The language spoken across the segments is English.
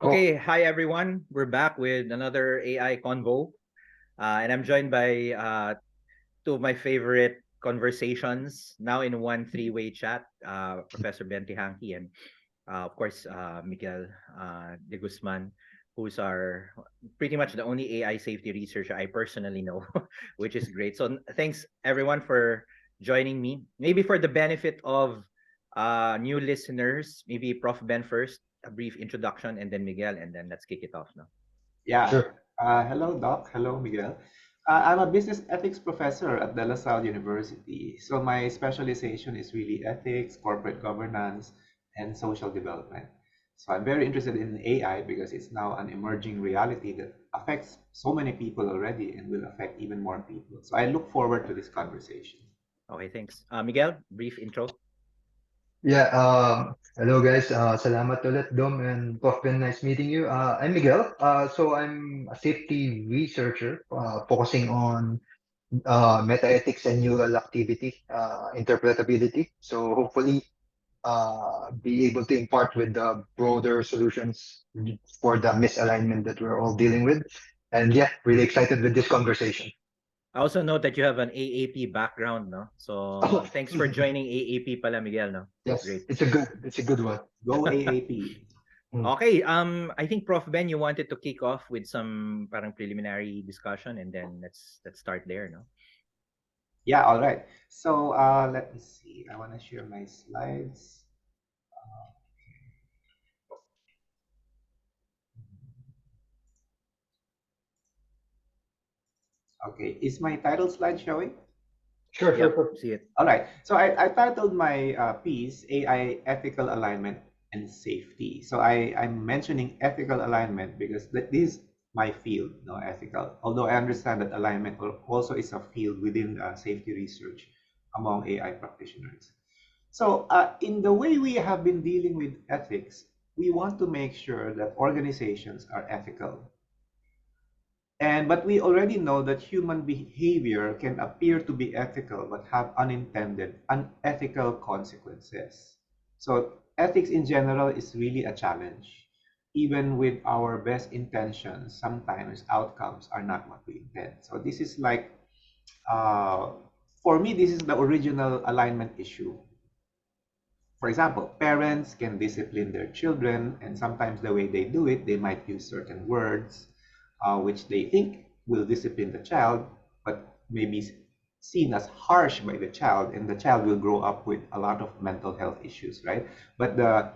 Oh, Okay, hi everyone. We're back with another AI convo, and I'm joined by two of my favorite conversations now in one three-way chat. Professor Ben Teehankee and of course Miguel de Guzman, who's our pretty much the only AI safety researcher I personally know, which is great. So thanks everyone for joining me. Maybe for the benefit of new listeners, maybe Prof Ben first, a brief introduction, and then Miguel, and then let's kick it off now. Yeah. sure. Hello, Doc. Hello, Miguel. I'm a business ethics professor at De La Salle University. So my specialization is really ethics, corporate governance, and social development. So I'm very interested in AI because it's now an emerging reality that affects so many people already and will affect even more people. So I look forward to this conversation. Okay, thanks. Miguel, brief intro. Yeah, hello guys. Salamat ulit, Dom and Prof. Ben. Nice meeting you. I'm Miguel. So I'm a safety researcher focusing on meta-ethics and neural activity, interpretability. So hopefully, be able to impart with the broader solutions for the misalignment that we're all dealing with. And yeah, really excited with this conversation. I also know that you have an AAP background, no? So thanks for joining AAP pala, Miguel, no? Yes, Great. it's a good one. Go AAP. Mm. Okay, I think Prof Ben, you wanted to kick off with some parang preliminary discussion, and then let's start there, no? Yeah, all right. So let me see. I want to share my slides. Okay, is my title slide showing? Sure, sure, Yep, sure. see it. All right. So I titled my piece AI Ethical Alignment and Safety. So I'm mentioning ethical alignment because this is my field, no ethical. Although I understand that alignment also is a field within safety research among AI practitioners. So in the way we have been dealing with ethics, we want to make sure that organizations are ethical. But we already know that human behavior can appear to be ethical but have unintended, unethical consequences. So ethics in general is really a challenge. Even with our best intentions, sometimes outcomes are not what we intend. So this is like, uh, for me, this is the original alignment issue. For example, parents can discipline their children, and sometimes the way they do it, they might use certain words which they think will discipline the child, but may be seen as harsh by the child, and the child will grow up with a lot of mental health issues, right? But the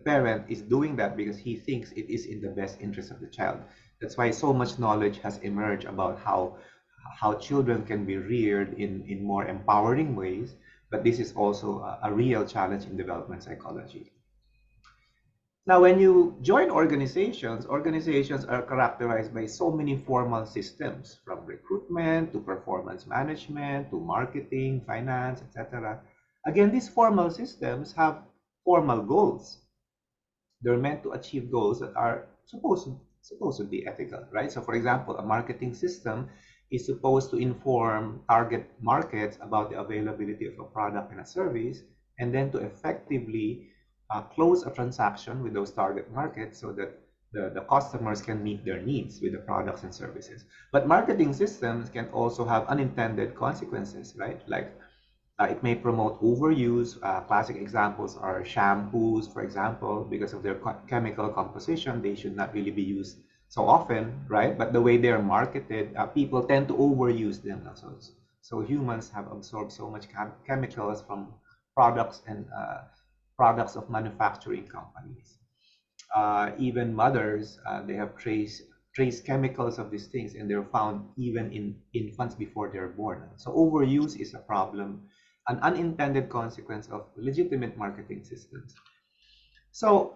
parent is doing that because he thinks it is in the best interest of the child. That's why so much knowledge has emerged about how children can be reared in more empowering ways, but this is also a real challenge in development psychology. Now, when you join organizations, organizations are characterized by so many formal systems, from recruitment to performance management to marketing, finance, etc. Again, these formal systems have formal goals. They're meant to achieve goals that are supposed to be ethical, right? So, for example, a marketing system is supposed to inform target markets about the availability of a product and a service, and then to effectively close a transaction with those target markets so that the customers can meet their needs with the products and services. But marketing systems can also have unintended consequences, right? Like it may promote overuse. Classic examples are shampoos, for example, because of their chemical composition, they should not really be used so often, right? But the way they're marketed, people tend to overuse them. So humans have absorbed so much chemicals from products and products of manufacturing companies. Even mothers, they have trace chemicals of these things, and they're found even in infants before they're born. So overuse is a problem, an unintended consequence of legitimate marketing systems. So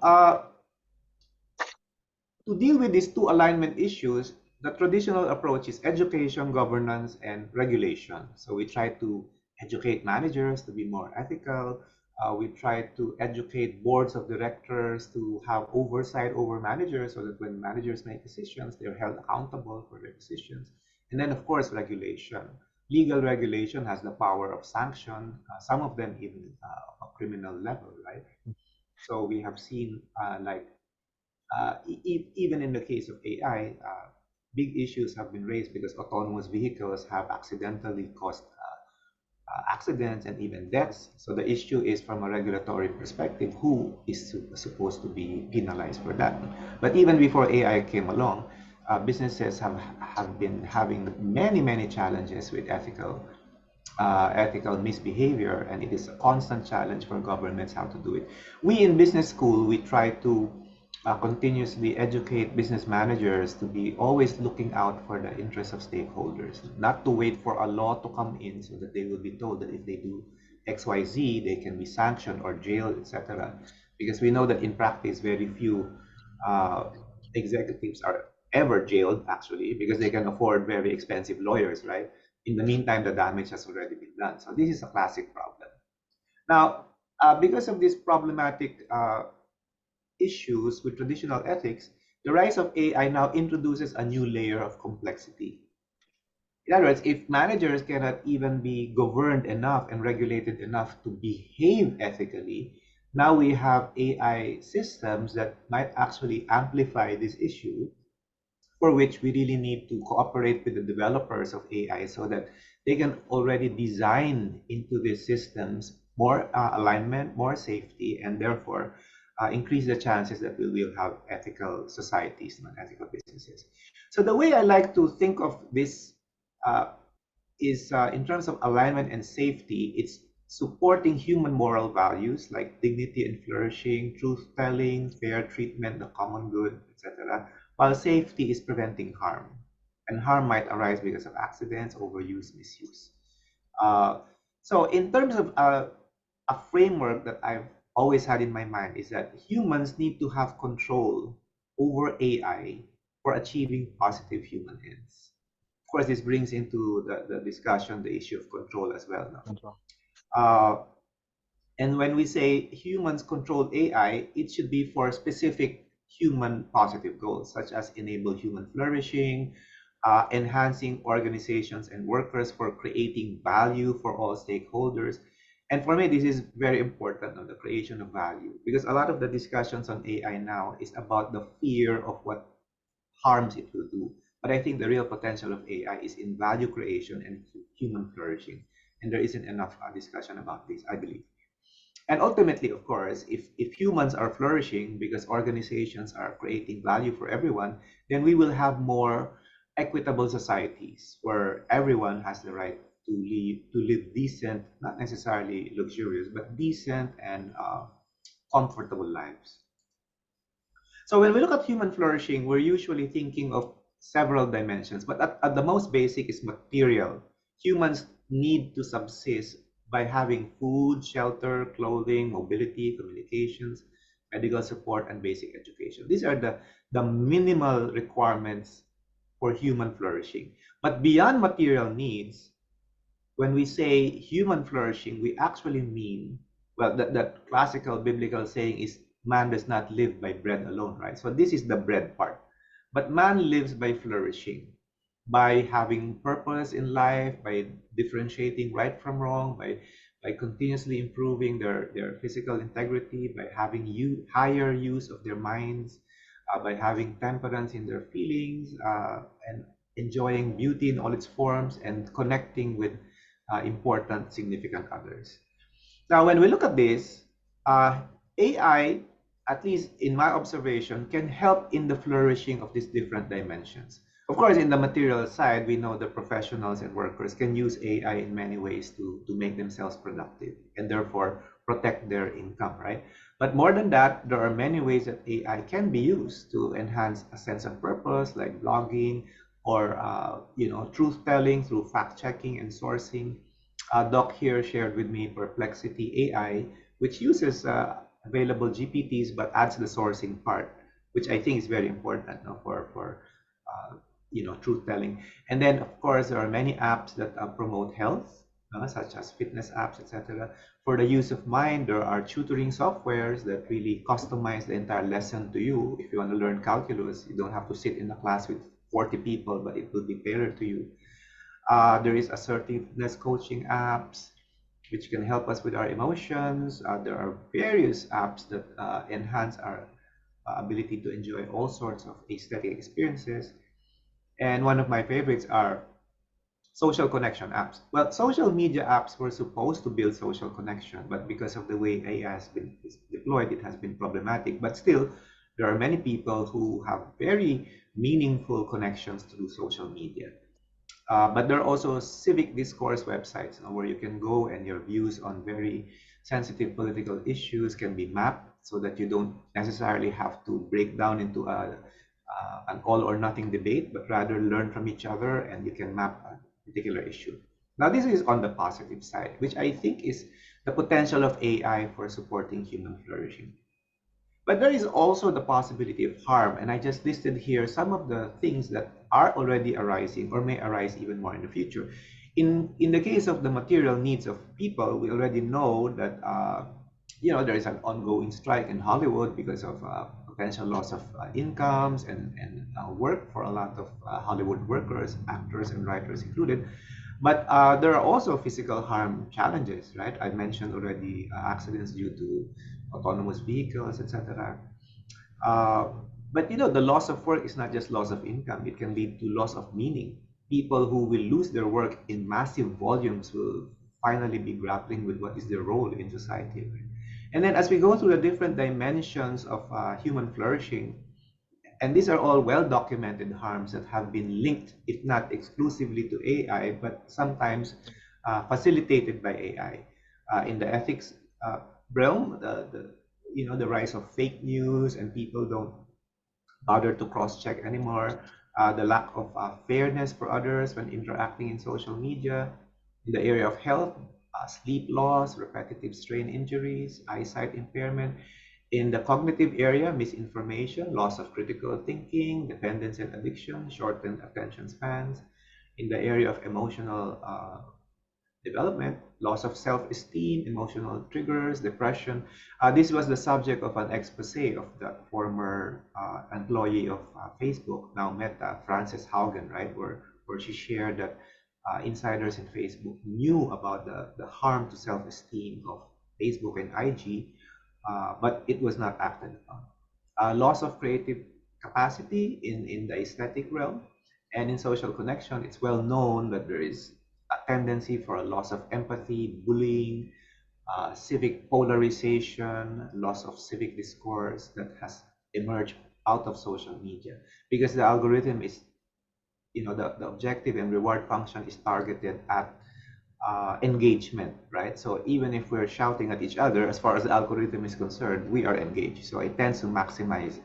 to deal with these two alignment issues, the traditional approach is education, governance, and regulation. So we try to educate managers to be more ethical. We try to educate boards of directors to have oversight over managers so that when managers make decisions, they're held accountable for their decisions. And then, of course, regulation. Legal regulation has the power of sanction, some of them even a criminal level, right? So we have seen like Even in the case of AI, big issues have been raised because autonomous vehicles have accidentally caused accidents and even deaths. So the issue is, from a regulatory perspective, who is supposed to be penalized for that? But even before AI came along, businesses have been having many challenges with ethical misbehavior, and it is a constant challenge for governments how to do it. We in business school, we try to continuously educate business managers to be always looking out for the interests of stakeholders, not to wait for a law to come in so that they will be told that if they do XYZ, they can be sanctioned or jailed, etc. Because we know that in practice, very few uh, executives are ever jailed, actually, because they can afford very expensive lawyers, right? In the meantime, the damage has already been done. So this is a classic problem. Now, because of this problematic issues with traditional ethics, the rise of AI now introduces a new layer of complexity. In other words, if managers cannot even be governed enough and regulated enough to behave ethically, now we have AI systems that might actually amplify this issue, for which we really need to cooperate with the developers of AI so that they can already design into these systems more alignment, more safety, and therefore increase the chances that we will have ethical societies, not ethical businesses. So the way I like to think of this uh, is in terms of alignment and safety, it's supporting human moral values like dignity and flourishing, truth telling, fair treatment, the common good, etc., while safety is preventing harm. And harm might arise because of accidents, overuse, misuse. Uh, so, in terms of a framework that I've always had in my mind is that humans need to have control over AI for achieving positive human ends. Of course, this brings into the discussion the issue of control as well. No? Control. Uh, and when we say humans control AI, it should be for specific human positive goals, such as enable human flourishing, enhancing organizations and workers for creating value for all stakeholders. And for me, this is very important on the creation of value, because a lot of the discussions on AI now is about the fear of what harms it will do. But I think the real potential of AI is in value creation and human flourishing. And there isn't enough discussion about this, I believe. And ultimately, of course, if humans are flourishing because organizations are creating value for everyone, then we will have more equitable societies where everyone has the right to live decent, not necessarily luxurious, but decent and comfortable lives. So when we look at human flourishing, we're usually thinking of several dimensions, but at the most basic is material. Humans need to subsist by having food, shelter, clothing, mobility, communications, medical support, and basic education. These are the minimal requirements for human flourishing. But beyond material needs, when we say human flourishing, we actually mean, well, that classical biblical saying is man does not live by bread alone, right? So this is the bread part. But man lives by flourishing, by having purpose in life, by differentiating right from wrong, by continuously improving their physical integrity, by having higher use of their minds, by having temperance in their feelings, and enjoying beauty in all its forms, and connecting with important, significant others. Now, when we look at this, AI, at least in my observation, can help in the flourishing of these different dimensions. Of course, in the material side, we know the professionals and workers can use AI in many ways to make themselves productive and therefore protect their income, right? But more than that, there are many ways that AI can be used to enhance a sense of purpose, like blogging or truth telling through fact checking and sourcing. Doc here shared with me Perplexity AI, which uses available GPTs but adds the sourcing part, which I think is very important, no, for truth telling. And then of course there are many apps that promote health, such as fitness apps, etc. For the use of mind, there are tutoring softwares that really customize the entire lesson to you. If you want to learn calculus, you don't have to sit in a class with 40 people, but it will be tailored to you. There is assertiveness coaching apps, which can help us with our emotions. There are various apps that enhance our ability to enjoy all sorts of aesthetic experiences. And one of my favorites are social connection apps. Well, social media apps were supposed to build social connection, but because of the way AI has been deployed, it has been problematic. But still, there are many people who have very meaningful connections through social media. But there are also civic discourse websites, where you can go and your views on very sensitive political issues can be mapped so that you don't necessarily have to break down into an all or nothing debate, but rather learn from each other and you can map a particular issue. Now, this is on the positive side, which I think is the potential of AI for supporting human flourishing. But there is also the possibility of harm, and I just listed here some of the things that are already arising or may arise even more in the future. In the case of the material needs of people, we already know that there is an ongoing strike in Hollywood because of potential loss of incomes and work for a lot of Hollywood workers, actors and writers included. But there are also physical harm challenges, right? I mentioned already accidents due to autonomous vehicles, etc. Uh, but the loss of work is not just loss of income. It can lead to loss of meaning. People who will lose their work in massive volumes will finally be grappling with what is their role in society. Right? And then as we go through the different dimensions of human flourishing, and these are all well documented harms that have been linked, if not exclusively to AI, but sometimes facilitated by AI. In the ethics realm, the rise of fake news and people don't bother to cross-check anymore. The lack of fairness for others when interacting in social media. In the area of health, sleep loss, repetitive strain injuries, eyesight impairment. In the cognitive area, misinformation, loss of critical thinking, dependence and addiction, shortened attention spans. In the area of emotional development, loss of self-esteem, emotional triggers, depression. This was the subject of an expose of the former employee of Facebook, now Meta, Frances Haugen, right, where she shared that insiders in Facebook knew about the harm to self-esteem of Facebook and IG, but it was not acted upon. Loss of creative capacity in the aesthetic realm and in social connection. It's well known that there is a tendency for a loss of empathy, bullying, civic polarization, loss of civic discourse that has emerged out of social media because the algorithm is, the objective and reward function is targeted at engagement, right? So even if we're shouting at each other, as far as the algorithm is concerned, we are engaged. So it tends to maximize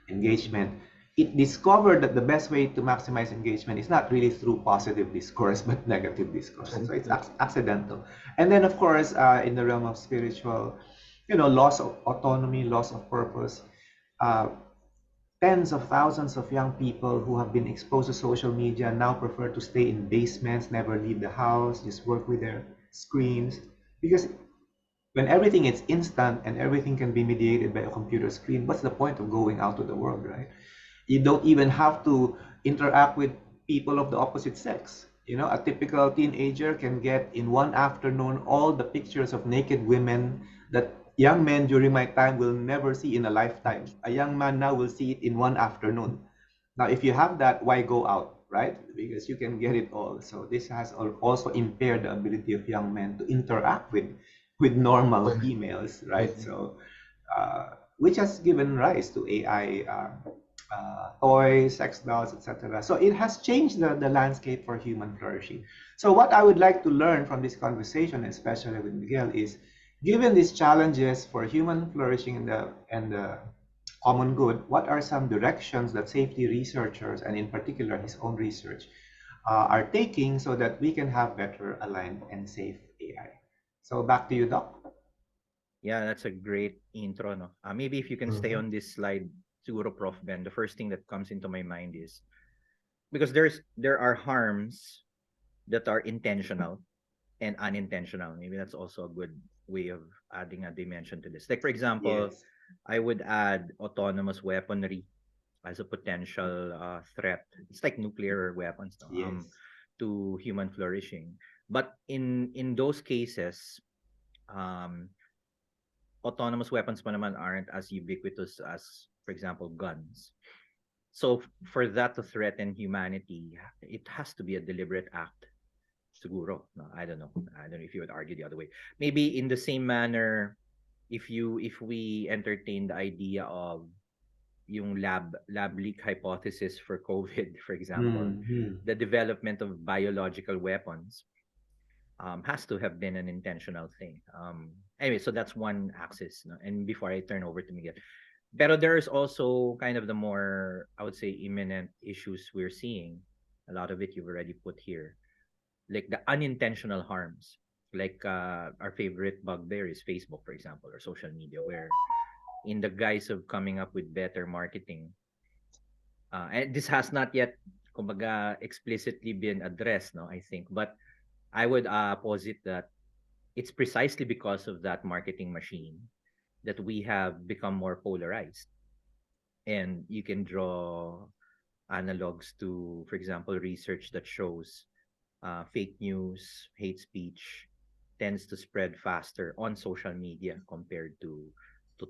engagement. It discovered that the best way to maximize engagement is not really through positive discourse, but negative discourse. So it's accidental. And then, of course, in the realm of spiritual, loss of autonomy, loss of purpose. Uh, Tens of thousands of young people who have been exposed to social media now prefer to stay in basements, never leave the house, just work with their screens. Because when everything is instant and everything can be mediated by a computer screen, what's the point of going out to the world, right? You don't even have to interact with people of the opposite sex. A typical teenager can get in one afternoon all the pictures of naked women that young men during my time will never see in a lifetime. A young man now will see it in one afternoon. Now, if you have that, why go out, right? Because you can get it all. So this has also impaired the ability of young men to interact with normal females, right? So which has given rise to AI toys, sex dolls, etc. So it has changed the landscape for human flourishing. So what I would like to learn from this conversation, especially with Miguel, is given these challenges for human flourishing and the common good, what are some directions that safety researchers, and in particular his own research, are taking so that we can have better aligned and safe AI? So back to you, Doc. Yeah, that's a great intro, no? Maybe if you can stay Mhm. on this slide, siguro, Prof. Ben, the first thing that comes into my mind is because there are harms that are intentional and unintentional. Maybe that's also a good way of adding a dimension to this. Like for example, Yes. I would add autonomous weaponry as a potential threat. It's like nuclear weapons, no? Yes. To human flourishing. But in those cases, um, autonomous weapons pa naman aren't as ubiquitous as, for example, guns. So for that to threaten humanity, it has to be a deliberate act. Siguro. No, I don't know. I don't know if you would argue the other way. Maybe in the same manner, if we entertain the idea of yung lab leak hypothesis for COVID, for example, Mm-hmm. the development of biological weapons has to have been an intentional thing. Anyway, so that's one axis. No? And before I turn over to Miguel, pero there's also kind of the more, I would say, imminent issues we're seeing. A lot of it you've already put here, like the unintentional harms, like our favorite bugbear is Facebook, for example, or social media, where in the guise of coming up with better marketing, and this has not yet, kumbaga, explicitly been addressed, no, I think, but I would posit that it's precisely because of that marketing machine that we have become more polarized. And you can draw analogs to, for example, research that shows fake news, hate speech tends to spread faster on social media compared to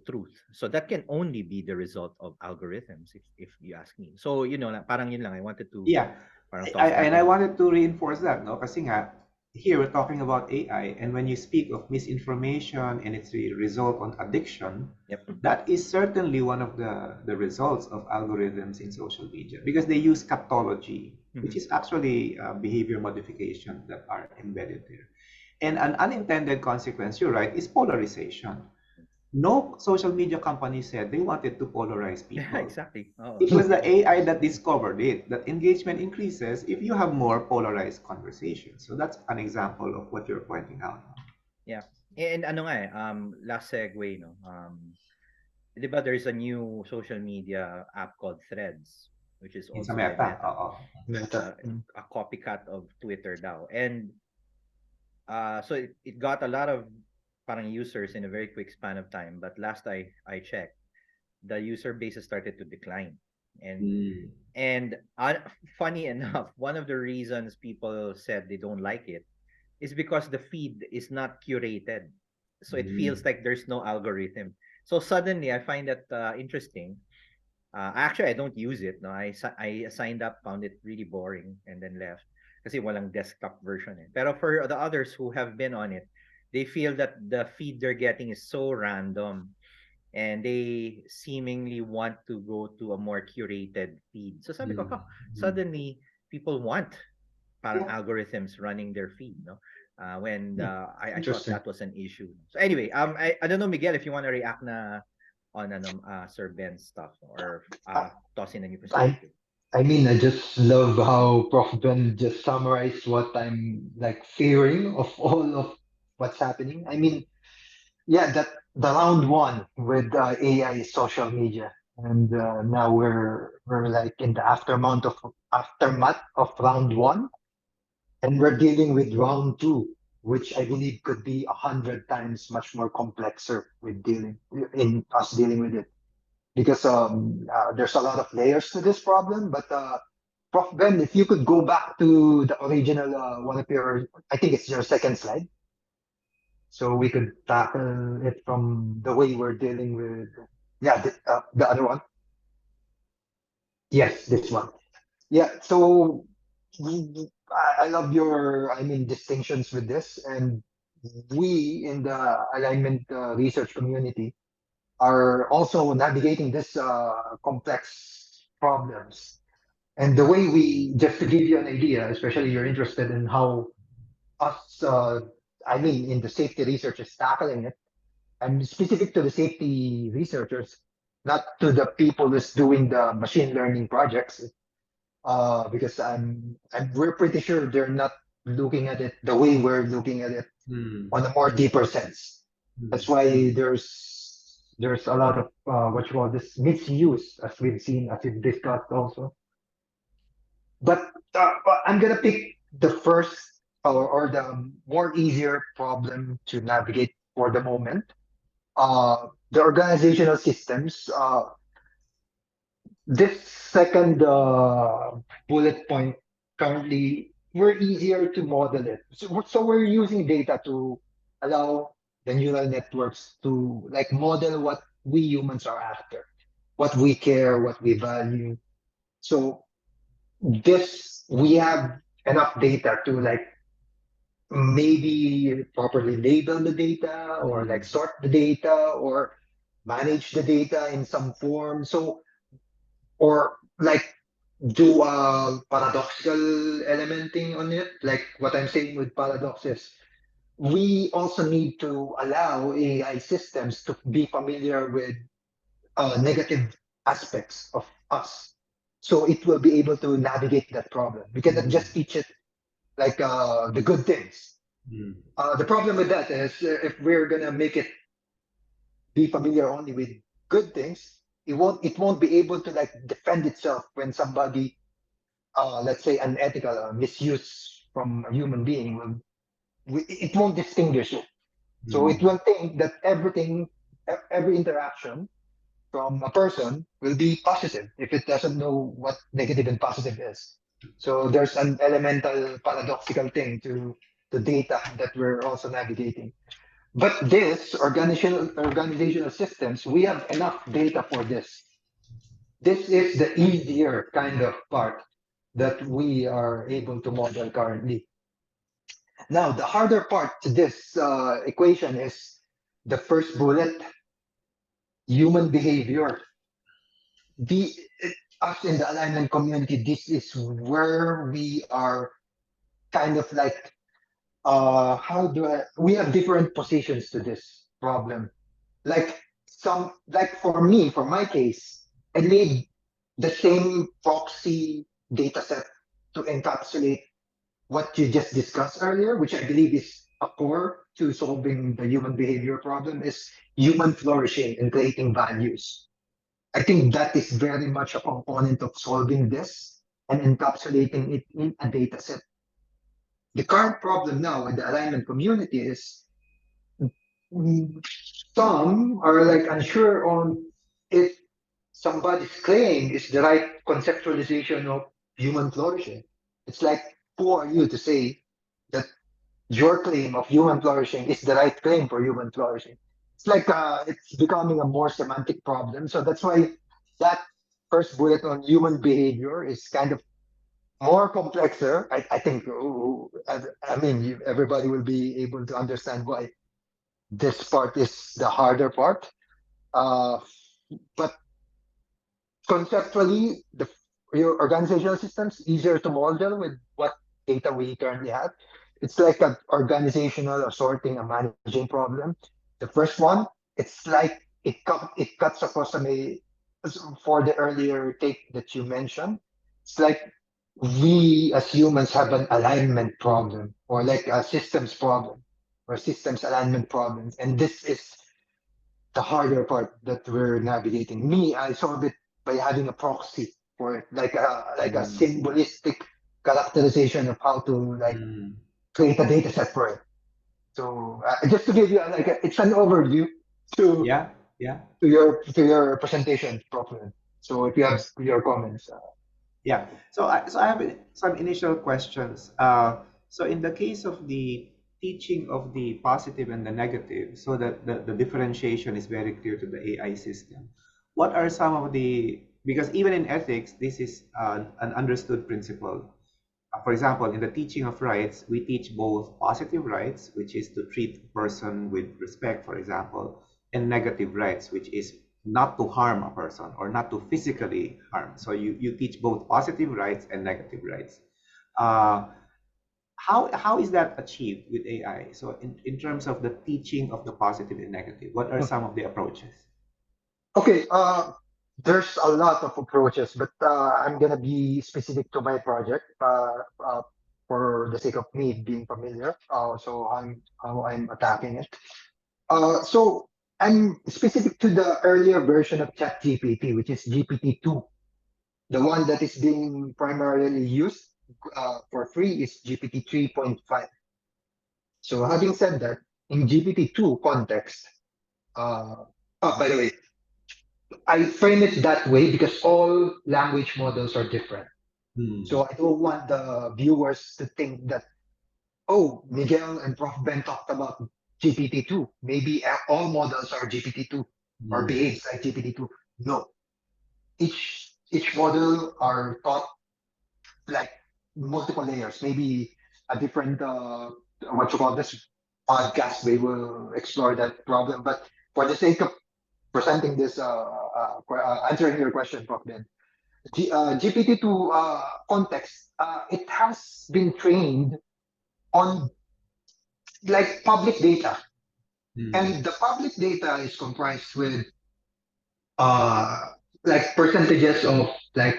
truth. So that can only be the result of algorithms, if you ask me. So parang yun lang. I wanted to Yeah. parang toss that And I in. wanted to reinforce that, no? Kasi nga, here we're talking about AI, and when you speak of misinformation and its result on addiction, Yep. that is certainly one of the results of algorithms in social media because they use captology, which Mm-hmm. is actually behavior modification that are embedded there. And an unintended consequence, you're right, is polarization. No social media company said they wanted to polarize Yeah, people. exactly. Oh, It was the yeah. AI that discovered it, that engagement increases if you have more polarized conversations. So that's an example of what you're pointing out. Yeah. And ano nga last segue, no. 'Di ba there's a new social media app called Threads, which is In sa also by meta, Meta. oo. Meta. A copycat of Twitter now. And so it got a lot of parang users in a very quick span of time. But last I checked, the user base has started to decline. And Mm. and funny enough, one of the reasons people said they don't like it is because the feed is not curated. So it feels Mm. like there's no algorithm. So suddenly I find that interesting. Actually, I don't use it. No, I signed up, found it really boring, and then left. Kasi walang desktop version. Eh. Pero for the others who have been on it, they feel that the feed they're getting is so random, and they seemingly want to go to a more curated feed. So sabi ko, Mm. huh, Mm. suddenly people want parang Yeah. algorithms running their feed, no? When I thought Interesting. that was an issue. So anyway, I don't know, Miguel, if you want to react na on Sir Ben's stuff or I, toss in a new I perspective. I mean, I just love how Prof. Ben just summarized what I'm like fearing of all of what's happening. I mean, yeah, that the round one with AI social media, and now we're like in the aftermath of round one, and we're dealing with round two, which I believe could be 100 times much more complexer with dealing with it because there's a lot of layers to this problem. But Prof. Ben, if you could go back to the original one of your, I think it's your second slide, so we could tackle it from the way we're dealing with, yeah, the other one. Yes, this one. Yeah, so I love your, I mean, distinctions with this, and we in the alignment research community are also navigating this complex problems. And the way we, just to give you an idea, especially you're interested in how us, I mean, in the safety research is tackling it, and specific to the safety researchers, not to the people who's doing the machine learning projects, because we're pretty sure they're not looking at it the way we're looking at it Mm. on a more deeper sense. That's Mm. why there's a lot of what you call this misuse, as we've seen, as we've discussed also. But I'm gonna pick the first or the more easier problem to navigate for the moment. The organizational systems. This second bullet point, currently we're easier to model it. So we're using data to allow the neural networks to like model what we humans are after, what we care, what we value. So this we have enough data to like maybe properly label the data or like Mm. sort the data or manage the data in some form. So or like do a paradoxical elementing on it. Like what I'm saying with paradoxes, we also need to allow AI systems to be familiar with negative aspects of us. So it will be able to navigate that problem. We cannot Mm. just teach it like the good things. Mm. The problem with that is if we're gonna make it be familiar only with good things, it won't be able to like defend itself when somebody, let's say, unethical misuse from a human being it won't distinguish it. So it Mm. will think that every interaction from a person will be positive if it doesn't know what negative and positive is. So there's an elemental paradoxical thing to the data that we're also navigating. But this organizational systems, we have enough data for this. This is the easier kind of part that we are able to model currently. Now, the harder part to this equation is the first bullet, human behavior. The Us in the alignment community, this is where we are kind of like how do I we have different positions to this problem. Like for me, for my case, I made the same proxy data set to encapsulate what you just discussed earlier, which I believe is a core to solving the human behavior problem, is human flourishing and creating values. I think that is very much a component of solving this and encapsulating it in a data set. The current problem now with the alignment community is mm, some are like unsure on if somebody's claim is the right conceptualization of human flourishing. It's like, who are you to say that your claim of human flourishing is the right claim for human flourishing? It's like it's becoming a more semantic problem. So that's why that first bullet on human behavior is kind of more complexer. I think, I mean, everybody will be able to understand why this part is the harder part. Uh, but conceptually, your organizational systems easier to model with what data we currently have. It's like an organizational or sorting and managing problem. The first one, it's like it cuts across for the earlier take that you mentioned. It's like we as humans have an alignment problem or like a systems problem or systems alignment problems, and this is the harder part that we're navigating. Me, I solve it by having a proxy for it, like a Mm. symbolistic characterization of how to like Mm. create a data set for it. So just to give you it's an overview to Yeah. Yeah. to your presentation, Prof. So if you have your comments, Yeah. So I have some initial questions. So in the case of the teaching of the positive and the negative, so that the differentiation is very clear to the AI system. What are some of the, because even in ethics, this is an understood principle. For example, in the teaching of rights, we teach both positive rights, which is to treat a person with respect, for example, and negative rights, which is not to harm a person or not to physically harm. So you teach both positive rights and negative rights. Uh, how is that achieved with AI? So in terms of the teaching of the positive and negative, what are some of the approaches? okay. There's a lot of approaches, but I'm gonna be specific to my project for the sake of me being familiar. So how I'm attacking it. So I'm specific to the earlier version of ChatGPT, which is GPT-2. The one that is being primarily used for free is GPT 3.5. So having said that, in GPT-2 context, uh, by the way, I frame it that way because all language models are different. Hmm. So I don't want the viewers to think that, oh, Miguel and Prof. Ben talked about GPT-2. Maybe all models are GPT-2 or Mm. behaves like GPT-2. No, each model are taught like multiple layers. Maybe a different what you call this podcast. We will explore that problem. But for the sake of presenting this, answering your question, Prof. Ben, GPT-2 context, it has been trained on like public data, Mm. and the public data is comprised with uh like percentages of like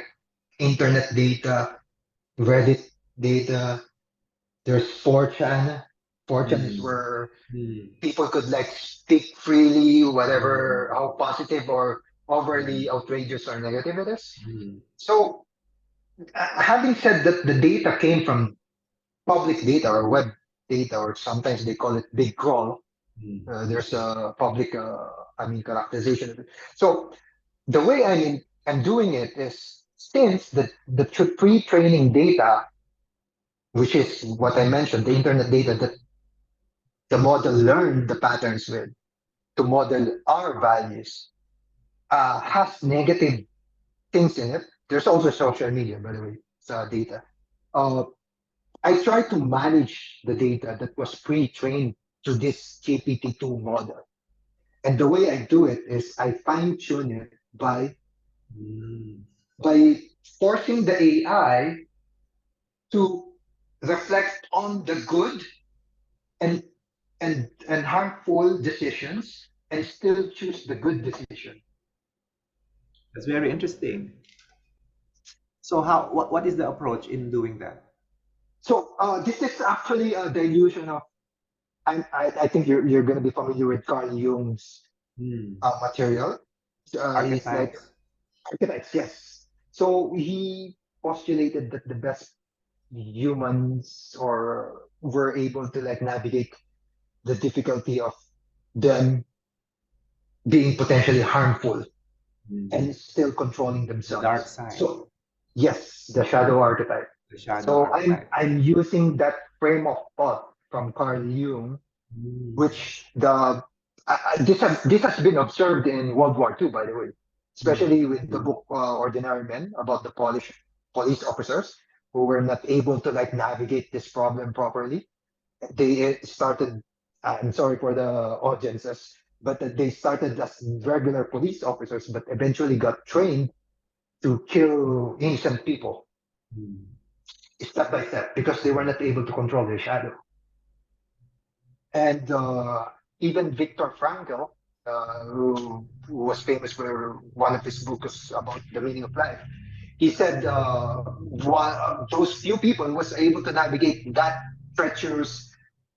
internet data, Reddit data. There's 4chan. 4chan is Mm. where Mm. people could like speak freely, Mm. whatever how positive or Mm. overly outrageous or negative it is. Mm. So, having said that, the data came from public data or web data, or sometimes they call it big crawl. Mm. There's a public, characterization of it. So the way I'm doing it is since the pre-training data, which is what I mentioned, the internet data that the model learned the patterns with to model our values, has negative things in it. There's also social media, by the way, data. Uh, I try to manage the data that was pre-trained to this GPT-2 model. And the way I do it is I fine tune it Mm. by forcing the AI to reflect on the good and and harmful decisions and still choose the good decision. That's very interesting. So what is the approach in doing that? So this is actually a dilution of. I think you're going to be familiar with Carl Jung's Mm. material. He's like Archetypes. archetypes, yes. So he postulated that the best humans or were able to like navigate the difficulty of them being potentially harmful Mm. and still controlling The dark themselves. side, So yes, the shadow archetype. the shadow So I'm archetype. I'm using that frame of thought from Carl Jung, Mm. which this has been observed in World War II, by the way, Mm. especially with the book Ordinary Men about the Polish police officers who were not able to like navigate this problem properly. They started. I'm sorry for the audiences, but they started as regular police officers, but eventually got trained to kill innocent people Mm. step by step because they were not able to control their shadow. And even Viktor Frankl, who was famous for one of his books about the meaning of life, he said those few people who was able to navigate that treacherous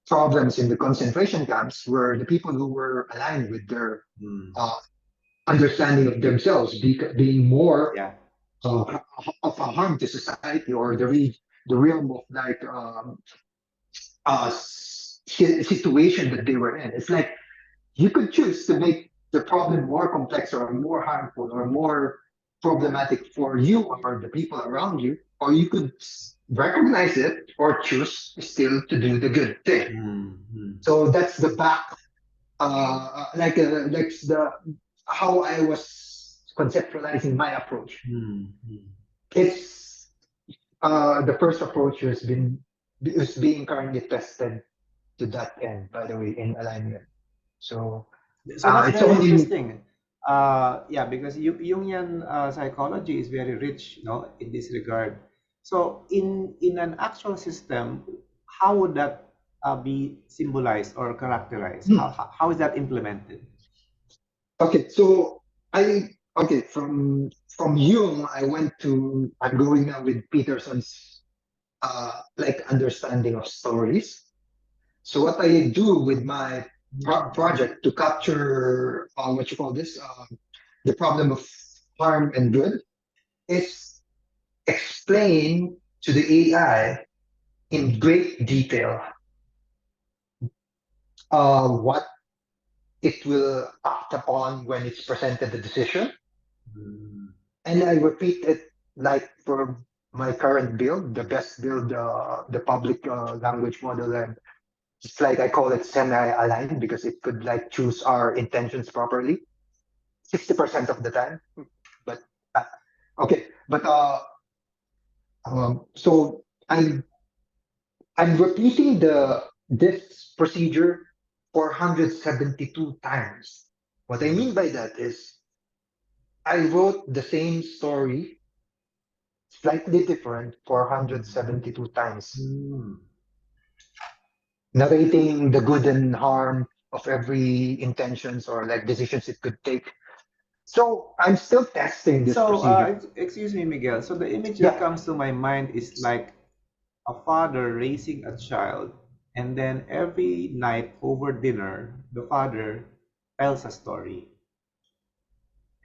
problems in the concentration camps were the people who were aligned with their Mm. uh, understanding of themselves, being more Yeah. uh, of a harm to society, or the realm of like situation that they were in. It's like you could choose to make the problem more complex or more harmful or more problematic for you or the people around you, or you could recognize it or choose still to do the good thing. Mm. Mm. So that's the back, like the how I was conceptualizing my approach. Mm. Mm. It's the first approach is being currently tested to that end, by the way, in alignment. So So that's it's very only interesting. Yeah, because Jungian psychology is very rich, in this regard. So in an actual system, how would that be symbolized or characterized? How is that implemented? okay. So I okay from Jung, I'm going now with Peterson's like understanding of stories. So what I do with my Mm. project to capture what you call this the problem of harm and good is explain to the AI in great detail what it will act upon when it's presented the decision. Mm. And I repeat it like for my current build, the best build, the public language model. It's like I call it semi-aligned because it could like choose our intentions properly 60% of the time. But uh, okay, but so I'm repeating the this procedure 472 times. What I mean by that is I wrote the same story slightly different 472 times, Mm. narrating the good and harm of every intentions or like decisions it could take. So I'm still testing this So, procedure. excuse me, Miguel. So the image that Yeah. comes to my mind is like a father raising a child, and then every night over dinner, the father tells a story.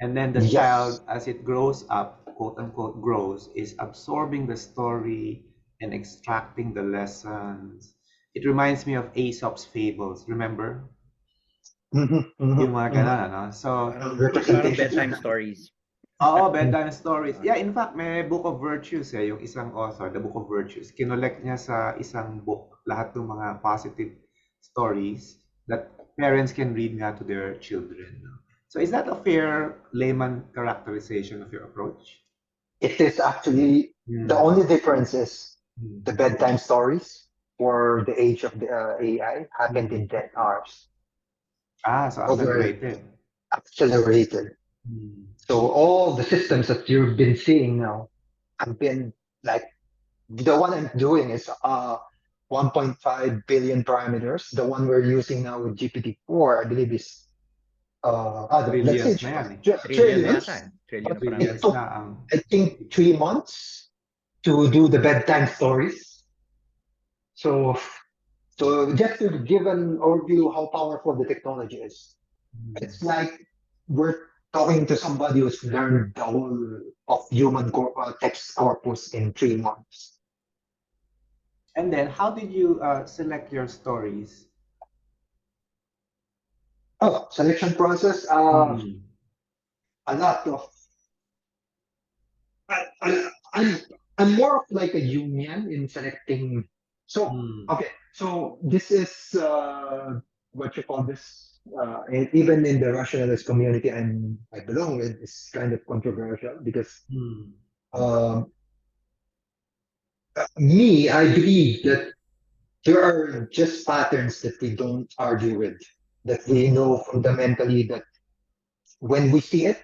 And then the Yes. child, as it grows up, quote unquote, grows, is absorbing the story and extracting the lessons. It reminds me of Aesop's fables, remember? Yung mga ganon, ano? So, Parang Representation. bedtime stories. oo, bedtime stories. Yeah, in fact, may Book of Virtues yung isang author, the Book of Virtues. Kinolect niya sa isang book lahat ng mga positive stories that parents can read nga to their children. No? So is that a fair layman characterization of your approach? It is actually the Hmm. only difference is Hmm. the bedtime stories for the age of the AI happened Hmm. in 10 hours Ah, so over accelerated. accelerated. Hmm. So all the systems that you've been seeing now have been like the one I'm doing is 1.5 billion parameters. The one we're using now with GPT-4, I believe is let's say Trillions na yan eh. Trillion na yata trillions. eh. Trillion But na it Trillions parameters. took na ang I think 3 months to do the bedtime stories. So just to give an overview how powerful the technology is. It's hmm. like we're talking to somebody who's learned the whole of human text corpus in 3 months. And then how did you select your stories? Oh, selection process. Hmm. A lot of. I'm I'm more of like a union in selecting. So Hmm. okay, so this is what you call this. And even in the rationalist community I belong with, is kind of controversial because Hmm. um, me, I believe that there are just patterns that we don't argue with, that we Hmm. know fundamentally that when we see it,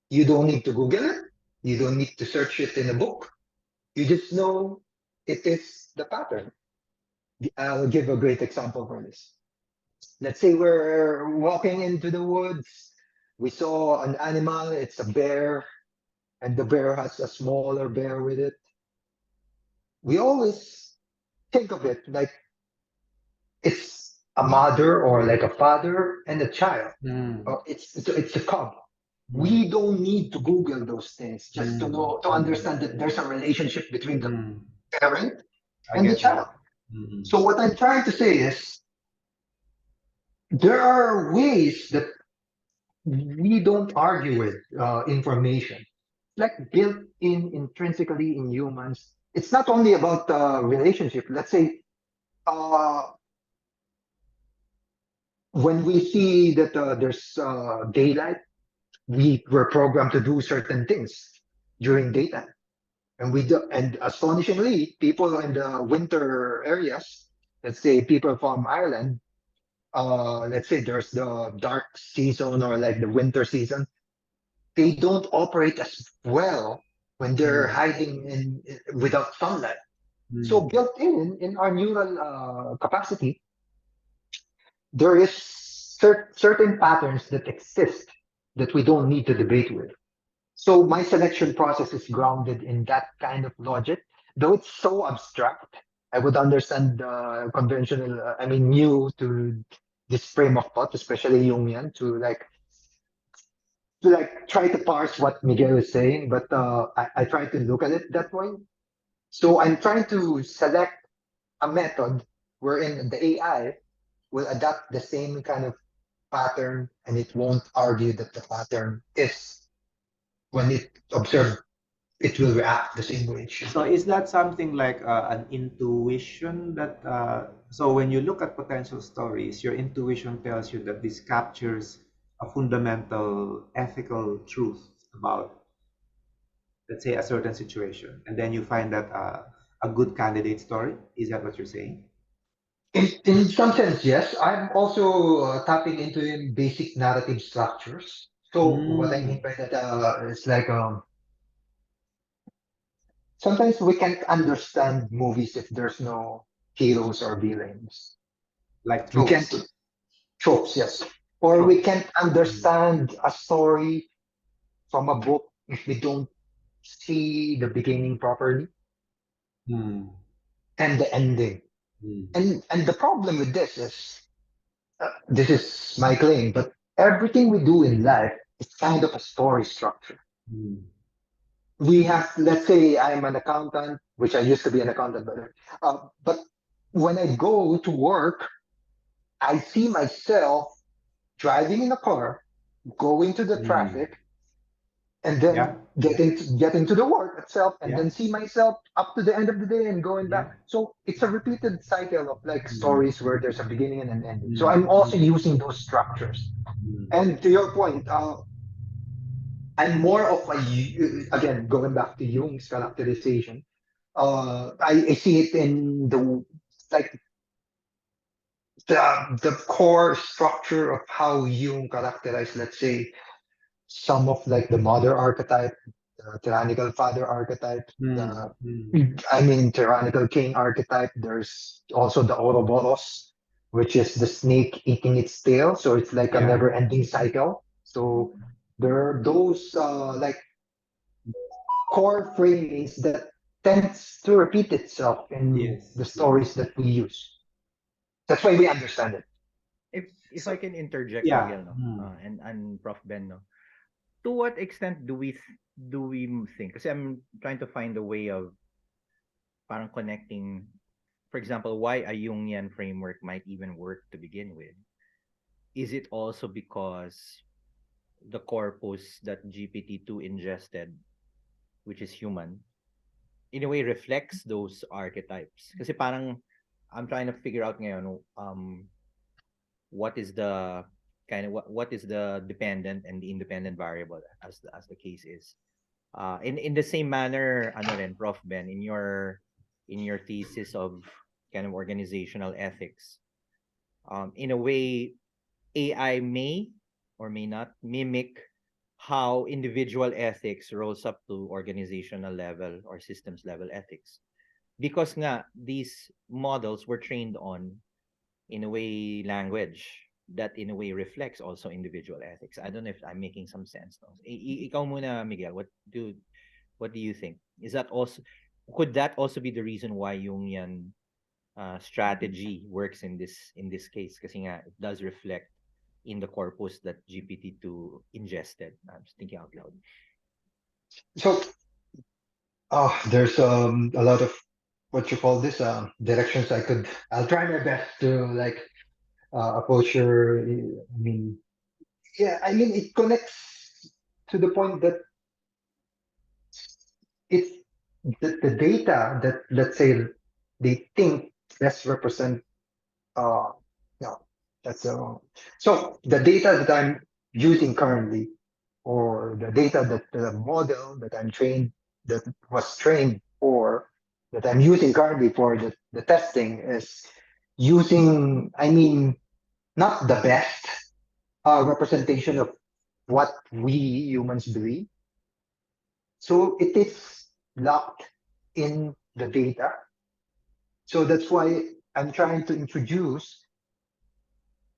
you don't need to Google it, you don't need to search it in a book, you just know it is the pattern. I'll give a great example for this. Let's say we're walking into the woods, we saw an animal, it's a bear, and the bear has a smaller bear with it. We always think of it like it's a mother or like a father and a child. Hmm. Or it's a cub. Hmm. We don't need to Google those things just to Hmm. know to Hmm. understand that there's a relationship between the Hmm. parent I and the get child. that. Hmm. So what I'm trying to say is there are ways that we don't argue with information, like built in intrinsically in humans. It's not only about relationship. Let's say uh, when we see that there's daylight, we were programmed to do certain things during daytime. And we do, and astonishingly, people in the winter areas, let's say people from Ireland, let's say there's the dark season or like the winter season, they don't operate as well when they're Hmm. hiding in without sunlight. So Hmm. built in our neural capacity, there is certain patterns that exist that we don't need to debate with. So my selection process is grounded in that kind of logic, though it's so abstract. I would understand conventional, I mean, new to this frame of thought, especially Jungian, to like try to parse what Miguel is saying, but I try to look at it that way. So I'm trying to select a method wherein the AI will adapt the same kind of pattern and it won't argue that the pattern is when it observed it will react the same way it should. So is that something like an intuition that So when you look at potential stories, your intuition tells you that this captures a fundamental ethical truth about, let's say, a certain situation, and then you find that a good candidate story. Is that what you're saying? In some sense, yes. I'm also tapping into in basic narrative structures. So what I mean Mm, by that is like sometimes we can't understand movies if there's no heroes or villains. like We can't tropes. tropes, yes. Or we Tropes. can't Mm, understand a story from a book if we don't see the beginning properly mm, and the ending. mm, And the problem with this is this is my claim, but everything we do in life is kind of a story structure. mm. We have, let's say, I'm an accountant, which I used to be an accountant, but when I go to work, I see myself driving in a car, going to the Mm. traffic, and Yeah, then yeah, getting to the work itself, and yeah, then see myself up to the end of the day and going back. yeah. So it's a repeated cycle of like Mm, stories where there's a beginning and an ending. So I'm mm, also mm, using those structures. mm. And to your point, I'm more of a again going back to Jung's characterization. I see it in the like the core structure of how Jung characterized, let's say, some of like the mother archetype, the tyrannical father archetype, Mm, the mm. I mean tyrannical king archetype. There's also the Ouroboros, which is the snake eating its tail. So it's like a Yeah. never-ending cycle. So there are those like core framings that tends to repeat itself in Yes. the Yes. stories that we use. That's why we understand it. If I So, can interject, yeah. Miguel, no, Mm, and Prof Ben, no, to what extent do we think? Because I'm trying to find a way of parang connecting, for example, why a Jungian framework might even work to begin with. Is it also because the corpus that GPT-2 ingested, which is human, in a way reflects those archetypes? Kasi parang I'm trying to figure out ngayon what is the what is the dependent and the independent variable as the case is. In the same manner, ano rin, Prof. Ben, in your thesis of kind of organizational ethics, in a way, AI may or may not mimic how individual ethics rolls up to organizational level or systems level ethics. Because nga, these models were trained on, in a way, language that in a way reflects also individual ethics. I don't know if I'm making some sense. No? Ikaw muna, Miguel, what do you think? Is that also could that also be the reason why Jungian strategy works in this case? Kasi nga, it does reflect in the corpus that GPT-2 ingested. I'm just thinking out loud. So there's a lot of what you call this directions I'll try my best to like approach your I mean yeah I mean it connects to the point that it's the data that let's say they think best represent uh no that's so the data that I'm using currently or the data that the model that I'm trained that was trained for that I'm using currently for the testing is using I mean not the best representation of what we humans believe. So it is locked in the data. So that's why I'm trying to introduce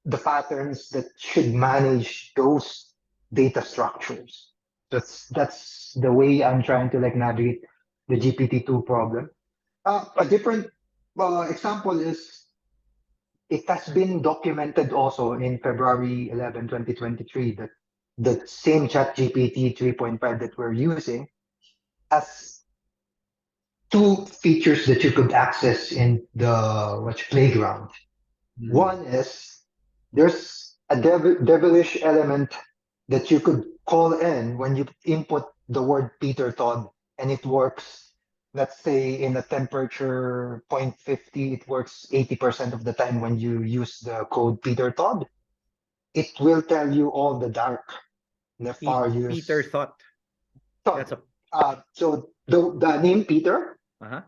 the patterns that should manage those data structures. That's the way I'm trying to like navigate the GPT-2 problem. A different example is it has been documented also in February 11, 2023 that the same chat GPT 3.5 that we're using has two features that you could access in the watch playground. mm, One is there's a devilish element that you could call in when you input the word Peter Todd and it works let's say in a temperature 0.50, it works 80% of the time when you use the code Peter Todd. It will tell you all the dark, Peter nefarious thought. That's Todd. a So the name Peter uh-huh.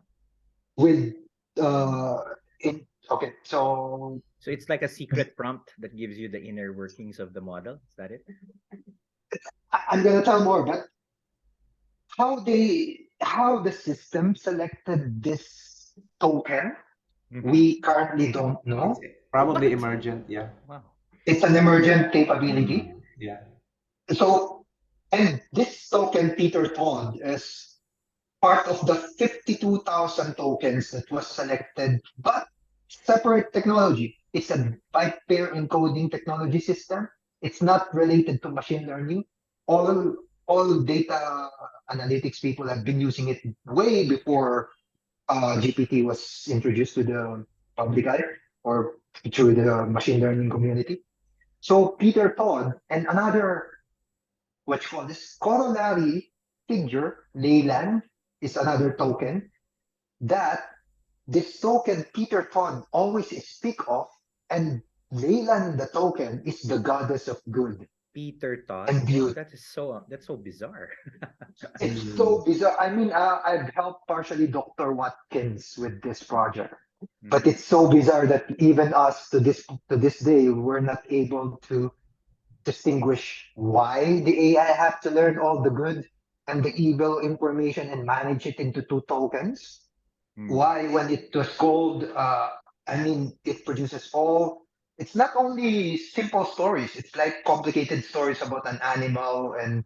with uh it okay, so So it's like a secret prompt that gives you the inner workings of the model. Is that it? I'm gonna tell more, but how the system selected this token, Mm-hmm. we currently don't It's know. probably What? emergent, yeah. Wow. It's an emergent capability. Yeah. So, and this token, Peter Todd, is part of the 52,000 tokens that was selected, but separate technology. It's a byte pair encoding technology system. It's not related to machine learning. All all data analytics people have been using it way before GPT was introduced to the public eye or through the machine learning community. So Peter Todd and another what you call this corollary figure, Leyland, is another token that this token Peter Todd always speak of, and Leyland the token is the goddess of good Peter Todd. and Wow, beauty. that's so bizarre. It's Mm. so bizarre. I mean, I've helped partially Dr. Watkins with this project, but Mm-hmm. it's so bizarre that even us to this day we're not able to distinguish why the AI have to learn all the good and the evil information and manage it into two tokens. Mm. Why, when it was called, I mean, it produces all. It's not only simple stories. It's like complicated stories about an animal and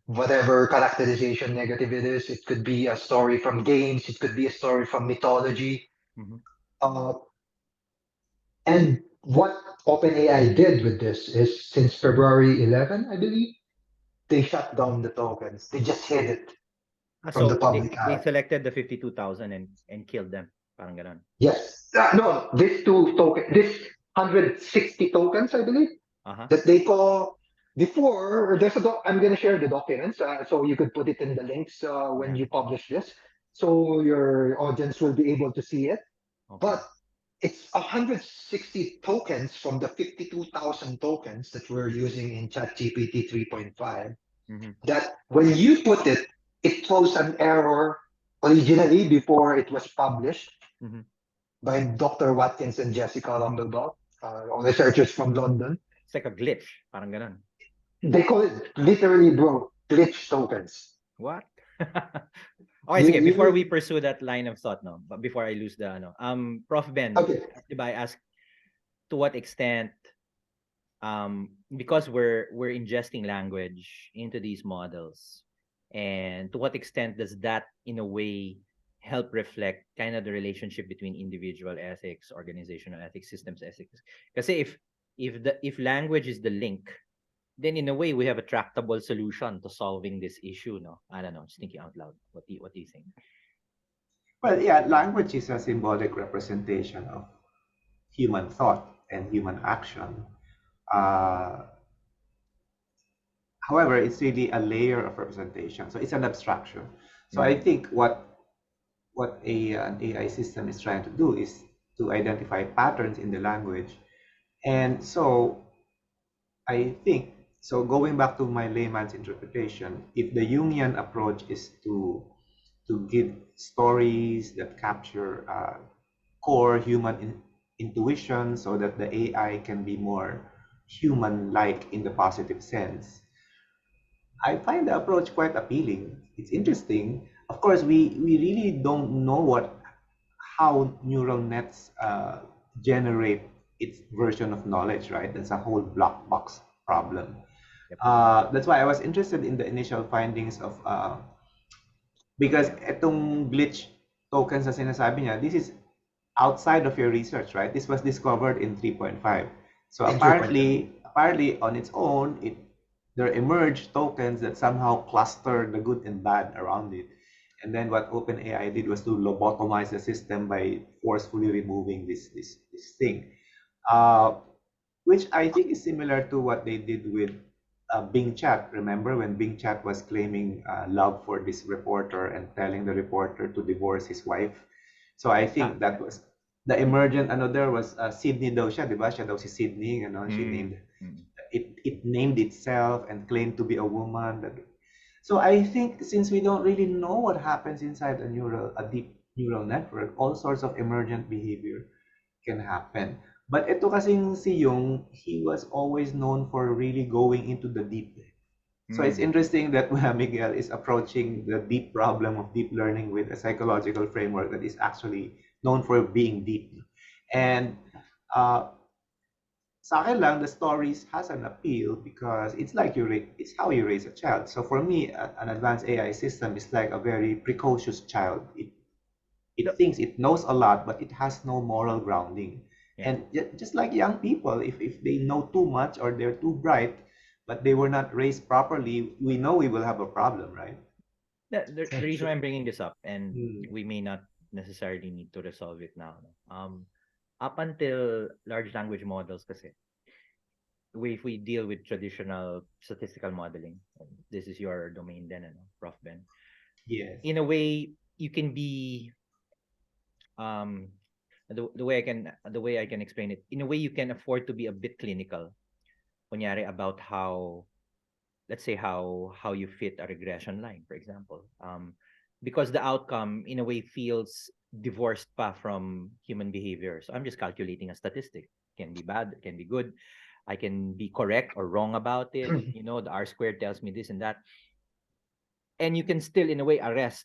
whatever characterization negative it is. It could be a story from games. It could be a story from mythology. Mm-hmm. Uh, and what OpenAI did with this is since February 11, I believe, they shut down the tokens. They just hid it from the So they, public they eye. selected the 52,000 and killed them. Parang ganon. Yes. No, this 160 tokens, I believe, Uh-huh. that they call before. I'm going to share the documents so you could put it in the links when Yeah. you publish this, so your audience will be able to see it. Okay. But it's 160 tokens from the 52,000 tokens that we're using in ChatGPT 3.5 Mm-hmm. that when you put it, it throws an error originally before it was published Mm-hmm. by Dr. Watkins and Jessica Rumblebaugh, researchers from London. It's like a glitch. Parang ganon. They call it literally, bro, glitch tokens. What? Okay, You, sige, before you, we pursue that line of thought, no, but before I lose the ano, Prof Ben, okay. diba, I asked to what extent, because we're ingesting language into these models, and to what extent does that in a way help reflect kind of the relationship between individual ethics, organizational ethics, systems ethics? Because if language is the link, then in a way we have a tractable solution to solving this issue. No, I don't know. Just thinking out loud. What do you think? Well, yeah, language is a symbolic representation of human thought and human action. Uh, However, it's really a layer of representation. So it's an abstraction. So I Mm. think what an AI system is trying to do is to identify patterns in the language. And so I think, so going back to my layman's interpretation, if the Jungian approach is to give stories that capture core human intuition so that the AI can be more human-like in the positive sense, I find the approach quite appealing. It's Mm-hmm. interesting. Of course, we really don't know how neural nets generate its version of knowledge, right? That's a whole black box problem. Yep. That's why I was interested in the initial findings of because etong glitch tokens na sinasabi niya, this is outside of your research, right? This was discovered in 3.5. So In 3.5. apparently on its own, there emerged tokens that somehow cluster the good and bad around it. And then what OpenAI did was to lobotomize the system by forcefully removing this thing, uh, which I think is similar to what they did with Bing Chat. Remember when Bing Chat was claiming love for this reporter and telling the reporter to divorce his wife? So I think that was the emergent. Another was Sydney daw siya, di ba? Siya daw si Sydney, you know, she named Mm, mm, it named itself and claimed to be a woman. So I think since we don't really know what happens inside a deep neural network, all sorts of emergent behavior can happen. But ito kasing si Jung, he was always known for really going into the deep. So it's mm, interesting that Miguel is approaching the deep problem of deep learning with a psychological framework that is actually known for being deep. mm. And uh, sa akin lang, the stories has an appeal because it's like it's how you raise a child. So for me, an advanced AI system is like a very precocious child. It No, thinks it knows a lot, but it has no moral grounding. yeah. And just like young people, if they know too much or they're too bright, but they were not raised properly, we know we will have a problem, right? The reason Actually, why I'm bringing this up, and Hmm. we may not necessarily need to resolve it now. No? Up until large language models, kasi, if we deal with traditional statistical modeling, and this is your domain then, ano, Prof. Ben. Yes. In a way, you can be um the way I can explain it. In a way, you can afford to be a bit clinical. Kunyari about how, let's say, how you fit a regression line, for example, because the outcome in a way feels divorced pa from human behavior. So I'm just calculating a statistic. Can be bad, can be good. I can be correct or wrong about it. The R squared tells me this and that, and you can still in a way arrest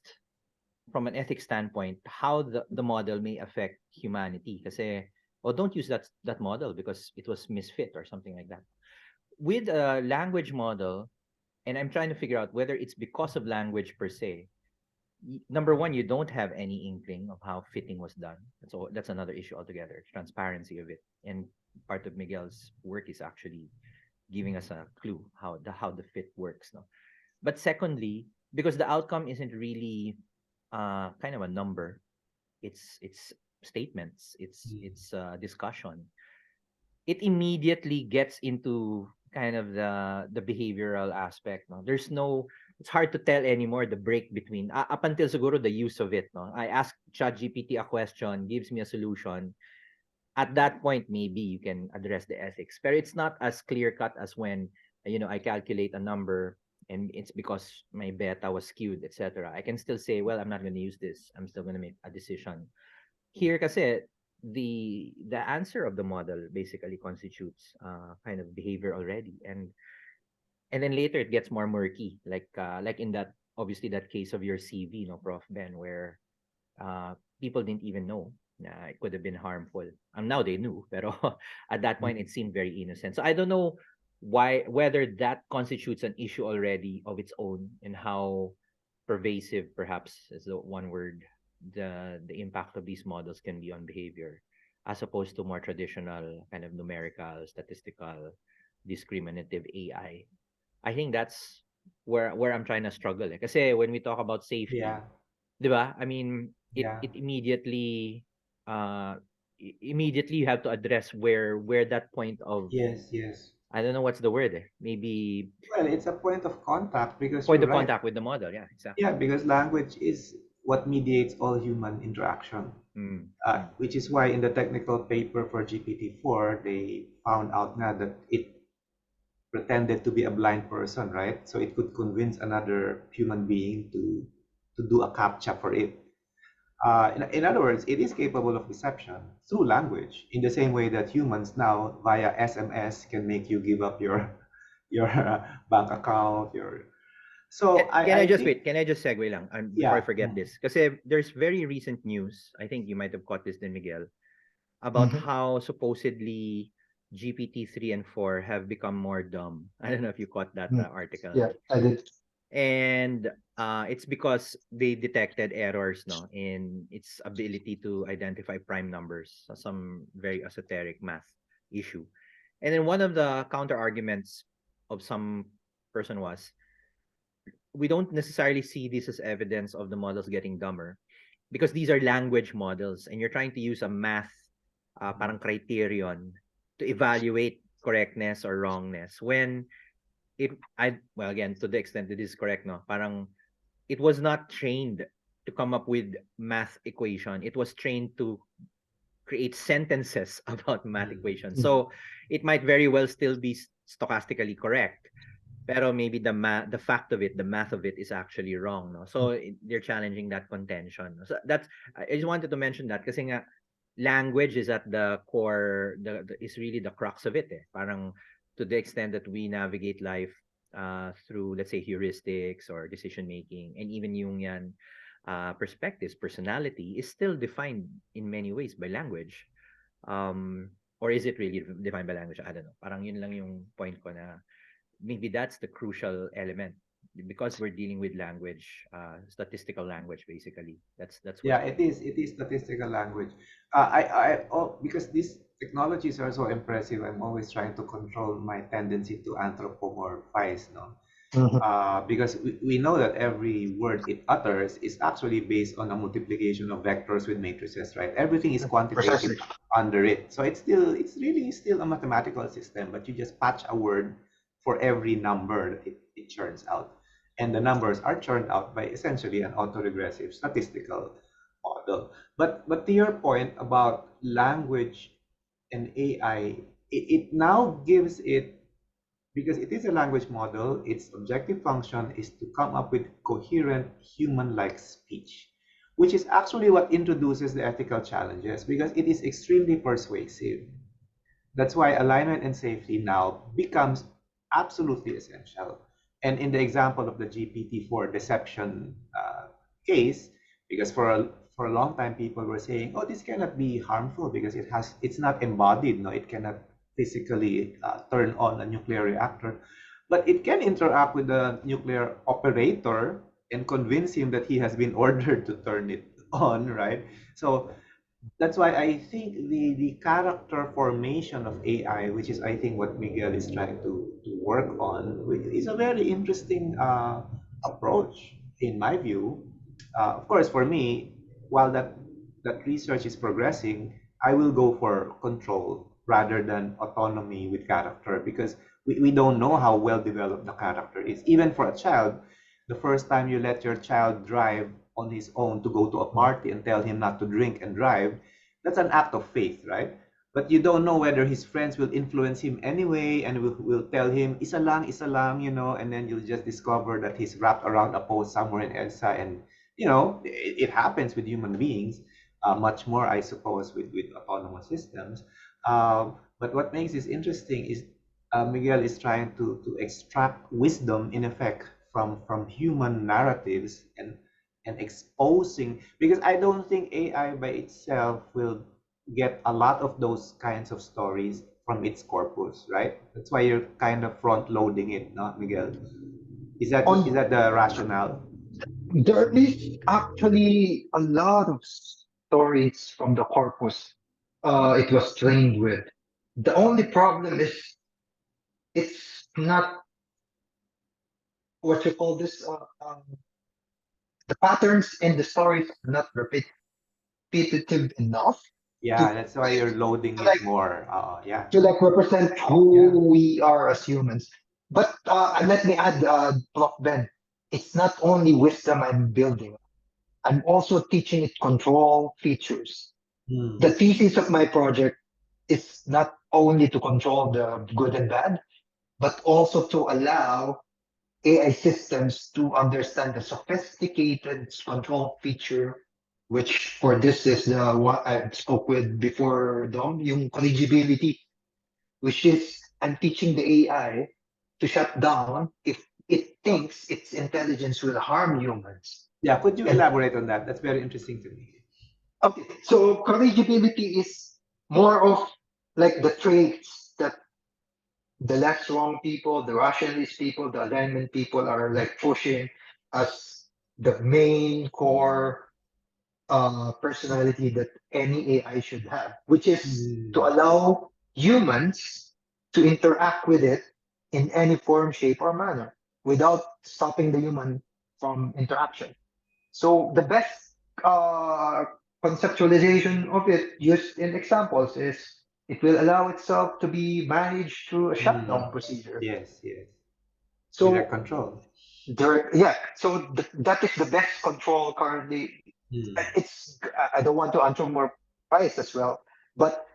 from an ethics standpoint how the model may affect humanity. Kasi, oh, don't use that model because it was misfit or something like that. With a language model, and I'm trying to figure out whether it's because of language per se. Number one, you don't have any inkling of how fitting was done. That's another issue altogether. Transparency of it, and part of Miguel's work is actually giving us a clue how the fit works. No, but secondly, because the outcome isn't really kind of a number, it's statements, it's discussion. It immediately gets into kind of the behavioral aspect. No, there's no. It's hard to tell anymore the break between up until siguro the use of it. No, I ask ChatGPT a question, gives me a solution. At that point, maybe you can address the ethics, but it's not as clear cut as when I calculate a number and it's because my beta was skewed, etc. I can still say, well, I'm not going to use this. I'm still going to make a decision. Here kasi the answer of the model basically constitutes kind of behavior already, and then later it gets more murky, like in that, obviously, that case of your CV, no, Prof. Ben, where people didn't even know it could have been harmful. Now they knew, pero at that point it seemed very innocent. So I don't know whether that constitutes an issue already of its own, and how pervasive, perhaps is the one word, the impact of these models can be on behavior, as opposed to more traditional kind of numerical, statistical, discriminative AI. I think that's where I'm trying to struggle. Kasi when we talk about safety, Yeah. 'di ba? I mean, it Yeah. it immediately immediately you have to address where that point of, Yes. Yes. I don't know what's the word, maybe Well, it's a point of contact because point you're of right. contact with the model. Yeah, Yeah, exactly. because language is what mediates all human interaction. Mm, mm, Which is why in the technical paper for GPT-4, they found out now that it pretended to be a blind person, right? So it could convince another human being to do a captcha for it. In other words, it is capable of deception through language, in the same way that humans now, via SMS, can make you give up your your bank account. Your so Can I I just think wait? Can I just segue lang before I yeah. forget this? Kasi there's very recent news. I think you might have caught this, then, Miguel, about mhm. how supposedly GPT-3 and 4 have become more dumb. I don't know if you caught that Mm. article. Yeah, I did. And it's because they detected errors, no, in its ability to identify prime numbers, so some very esoteric math issue. And then one of the counter arguments of some person was, we don't necessarily see this as evidence of the models getting dumber, because these are language models and you're trying to use a math parang criterion to evaluate correctness or wrongness, when well, again, to the extent that is correct, no, parang it was not trained to come up with math equation. It was trained to create sentences about math Mm. equations. Mhm. So it might very well still be stochastically correct, pero maybe the fact of it, the math of it is actually wrong, no? So they're challenging that contention. So that's I just wanted to mention that kasi nga language is at the core, is really the crux of it, eh. Parang to the extent that we navigate life through, let's say, heuristics or decision making, and even Jungian perspectives, personality is still defined in many ways by language. Or is it really defined by language? I don't know. Parang yun lang yung point ko na maybe that's the crucial element because we're dealing with language, statistical language, basically. That's what's Yeah, going on. it is statistical language. Because these technologies are so impressive, I'm always trying to control my tendency to anthropomorphize, no? Mhm. Because we know that every word it utters is actually based on a multiplication of vectors with matrices, right? Everything is Precisely. quantitative under it. So it's really still a mathematical system, but you just patch a word for every number that it churns out. And the numbers are churned out by essentially an autoregressive statistical model. But to your point about language and AI, it now gives it, because it is a language model, its objective function is to come up with coherent human-like speech, which is actually what introduces the ethical challenges because it is extremely persuasive. That's why alignment and safety now becomes absolutely essential. And in the example of the GPT-4 deception case, because for a long time people were saying, oh, this cannot be harmful because it's not embodied, no, it cannot physically turn on a nuclear reactor, but it can interact with the nuclear operator and convince him that he has been ordered to turn it on, right? So that's why I think the character formation of AI, which is I think what Miguel is trying to work on, is a very interesting approach in my view. Of course, for me, while that research is progressing, I will go for control rather than autonomy with character because we don't know how well developed the character is. Even for a child, the first time you let your child drive on his own to go to a party and tell him not to drink and drive, that's an act of faith, right? But you don't know whether his friends will influence him anyway and will tell him, isa lang, and then you'll just discover that he's wrapped around a post somewhere in EDSA. And, it happens with human beings, much more, I suppose, with autonomous systems. But what makes this interesting is Miguel is trying to extract wisdom, in effect, from human narratives and exposing, because I don't think AI by itself will get a lot of those kinds of stories from its corpus, right? That's why you're kind of front loading it, not Miguel. Is On that the rationale? There is actually a lot of stories from the corpus it was trained with. The only problem is it's not what you call this. The patterns in the stories are not repetitive enough to Yeah, that's why you're loading to it like more. Yeah. represent Yeah. who we are as humans. But let me add, Prof. Ben, it's not only wisdom I'm building. I'm also teaching it control features. The Hmm. thesis of my project is not only to control the good and bad, but also to allow AI systems to understand the sophisticated control feature, which for this is the what I spoke with before, Dom, yung collegibility, which is I'm teaching the AI to shut down if it thinks its intelligence will harm humans. Yeah, could you And elaborate on that? That's very interesting to me. okay, so collegibility is more of like the traits that the less wrong people, the rationalist people, the alignment people are like pushing as the main core personality that any AI should have, which is to Hmm. allow humans to interact with it in any form, shape, or manner without stopping the human from interaction. So the best uh, conceptualization of it used in examples is it will allow itself to be managed through a Hmm. shutdown procedure. Yes, yes. Direct So control. yeah, so that is the best control currently. Hmm. It's I don't want to anthropomorphize as well, but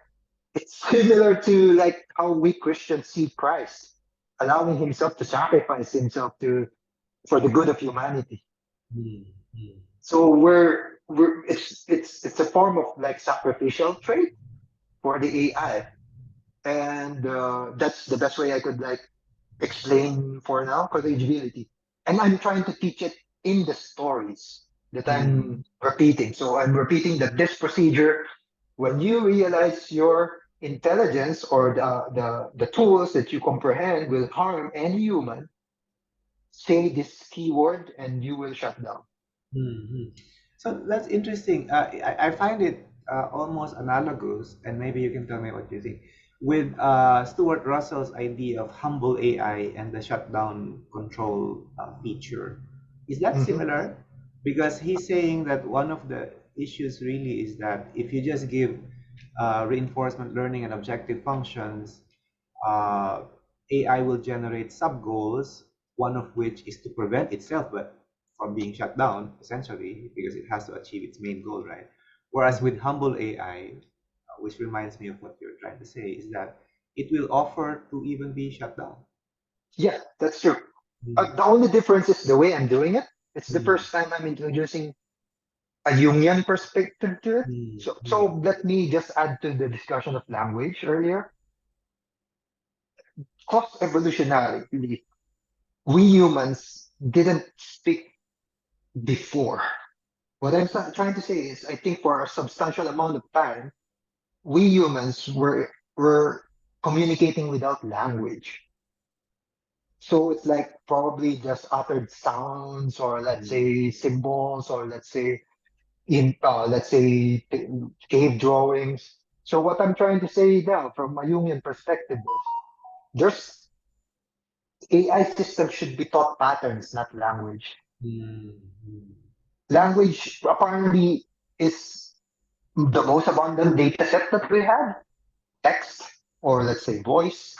it's similar to like how we Christians see Christ, allowing himself to sacrifice himself to for the good of humanity. Hmm. Hmm. So we're it's a form of like sacrificial trait for the AI, and that's the best way I could like explain for now collegibility. And I'm trying to teach it in the stories that Hmm. I'm repeating. So I'm repeating that this procedure, when you realize your intelligence or the tools that you comprehend will harm any human, say this keyword and you will shut down. Hmm. So that's interesting. I find it almost analogous, and maybe you can tell me what you think, with Stuart Russell's idea of humble AI and the shutdown control feature. Is that Mhm. similar? Because he's saying that one of the issues really is that if you just give reinforcement learning and objective functions, uh, AI will generate sub goals, one of which is to prevent itself but from being shut down, essentially, because it has to achieve its main goal, right? Whereas Mhm. with humble AI, which reminds me of what you're trying to say, is that it will offer to even be shut down. Yeah, that's true. Mm, The only difference is the way I'm doing it. It's the mm, first time I'm introducing a Jungian perspective to it. mm, So mm, let me just add to the discussion of language earlier. Cross evolutionarily, we humans didn't speak before. What I'm trying to say is, I think for a substantial amount of time, we humans were communicating without language. So it's like probably just uttered sounds, or let's mm. say symbols, or let's say cave drawings. So what I'm trying to say now, from a Jungian perspective, is there's AI systems should be taught patterns, not language. Mm, mm, Language apparently is the most abundant data set that we have, text or let's say voice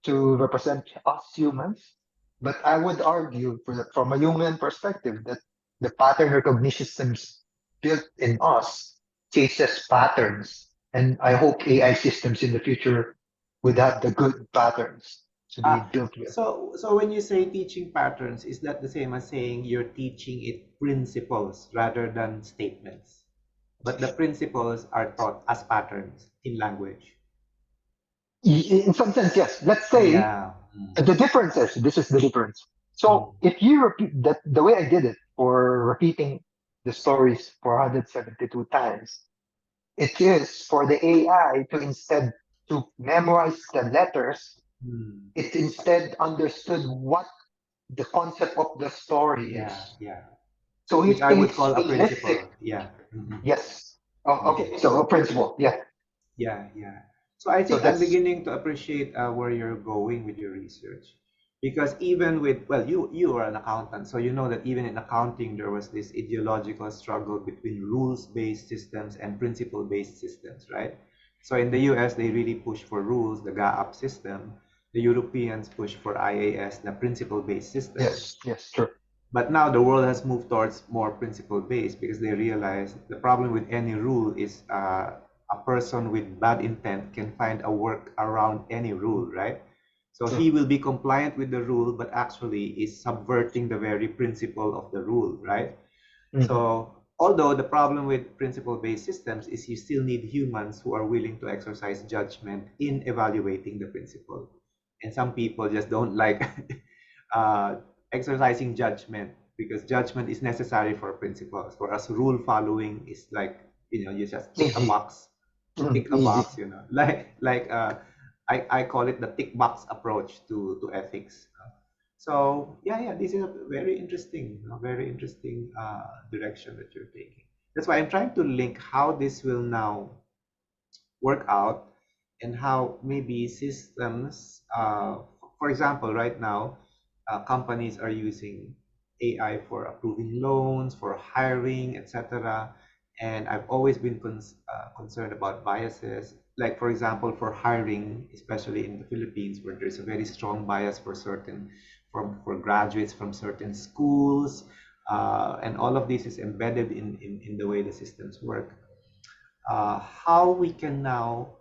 to represent us humans. But I would argue from a human perspective that the pattern recognition systems built in us chases patterns. And I hope AI systems in the future would have the good patterns to be Ah, built with. so when you say teaching patterns, is that the same as saying you're teaching it principles rather than statements? But the principles are taught as patterns in language. In some sense, yes. Let's say Yeah. Mm, the difference is this is the difference. mm, So if you repeat that the way I did it for repeating the stories 472 times, it is for the AI to instead to memorize the letters, mm. it instead understood what the concept of the story Yeah, is. yeah. So Which it I would thinks call a holistic. principle. Yeah. Mm-hmm. Yes. Oh, Mm. okay. So a principle. Yeah. Yeah, yeah. So I So think I'm that's beginning to appreciate where you're going with your research, because even with, well, you are an accountant, so you know that even in accounting there was this ideological struggle between rules-based systems and principle-based systems, right? So in the US they really push for rules, the GAAP system. The Europeans push for IAS, the principle-based system. yes, yes, true. But now the world has moved towards more principle based because they realize the problem with any rule is a person with bad intent can find a work around any rule, right? So True. he will be compliant with the rule, but actually is subverting the very principle of the rule, right? Mhm. So although the problem with principle-based systems is you still need humans who are willing to exercise judgment in evaluating the principle. And some people just don't like uh, exercising judgment because judgment is necessary for principles. Whereas rule following is like, you just tick a Easy. box, tick a Easy. box, I call it the tick box approach to ethics. So yeah, this is a very interesting direction that you're taking. That's why I'm trying to link how this will now work out and how maybe systems, for example, right now, companies are using AI for approving loans, for hiring, etc. And I've always been concerned about biases. Like, for example, for hiring, especially in the Philippines, where there's a very strong bias for certain for graduates from certain schools, and all of this is embedded in the way the systems work. How we can now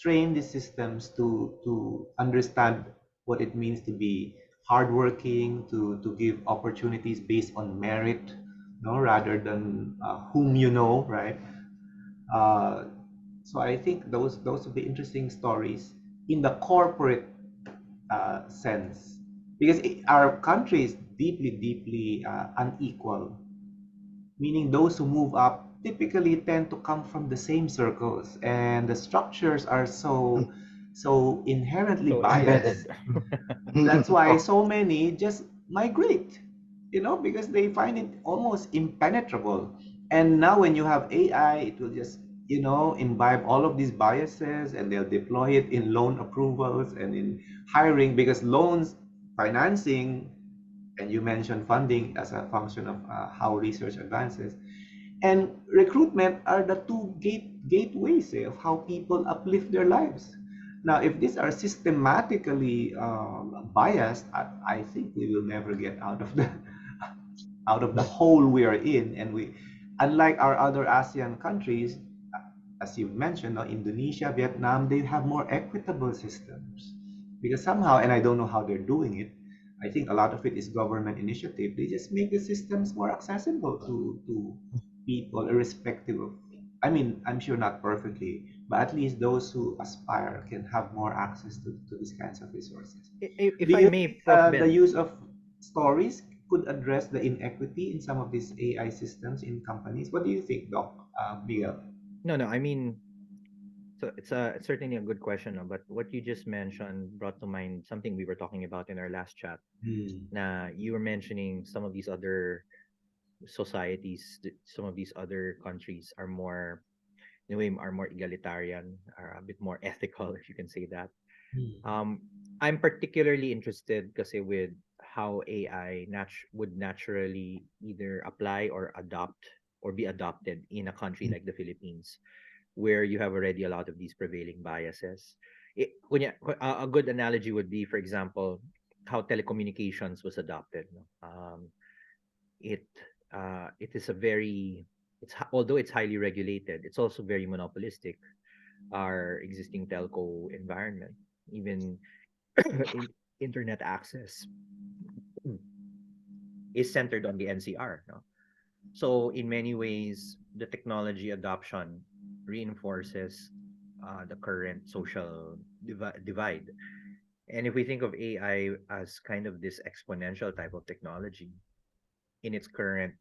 train the systems to understand what it means to be hardworking, to give opportunities based on merit, no, rather than whom you know, right? Uh, so I think those would be interesting stories in the corporate sense, because our country is deeply unequal, meaning those who move up typically tend to come from the same circles, and the structures are so inherently So biased. embedded. That's why Oh, so many just migrate, because they find it almost impenetrable. And now when you have AI, it will just, imbibe all of these biases, and they'll deploy it in loan approvals and in hiring, because loans, financing, and you mentioned funding as a function of how research advances, and recruitment are the two gateways, of how people uplift their lives. Now, if these are systematically biased, I think we will never get out of the out of the hole we are in. And we, unlike our other ASEAN countries, as you mentioned, Indonesia, Vietnam, they have more equitable systems, because somehow, and I don't know how they're doing it. I think a lot of it is government initiative. They just make the systems more accessible to people, irrespective of. I mean, I'm sure not perfectly, but at least those who aspire can have more access to these kinds of resources. If Do I you may, think Prof. the Ben. use of stories could address the inequity in some of these AI systems in companies? What do you think, Doc, Miguel? No, no, I mean, so it's certainly a good question, no? But what you just mentioned brought to mind something we were talking about in our last chat. Hmm. Na you were mentioning some of these other societies, some of these other countries are more, in a way, are more egalitarian, are a bit more ethical, if you can say that. Hmm. Um, I'm particularly interested kasi with how AI would naturally either apply or adopt or be adopted in a country like the Philippines, where you have already a lot of these prevailing biases. A good analogy would be, for example, how telecommunications was adopted. No? It it is a very although it's highly regulated, it's also very monopolistic. Our existing telco environment, even in internet access, is centered on the NCR. No? So in many ways, the technology adoption reinforces the current social divide. And if we think of AI as kind of this exponential type of technology in its current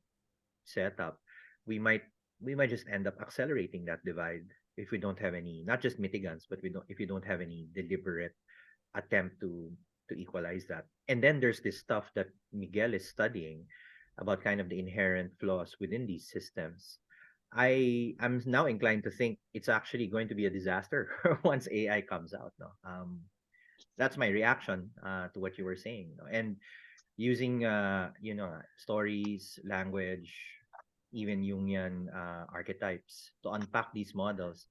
setup, we might we might just end up accelerating that divide if we don't have any, not just mitigants, but we don't if you don't have any deliberate attempt to equalize that. And then there's this stuff that Miguel is studying about kind of the inherent flaws within these systems. I'm now inclined to think it's actually going to be a disaster once AI comes out. No, that's my reaction to what you were saying. No? And using stories, language, even Jungian archetypes to unpack these models,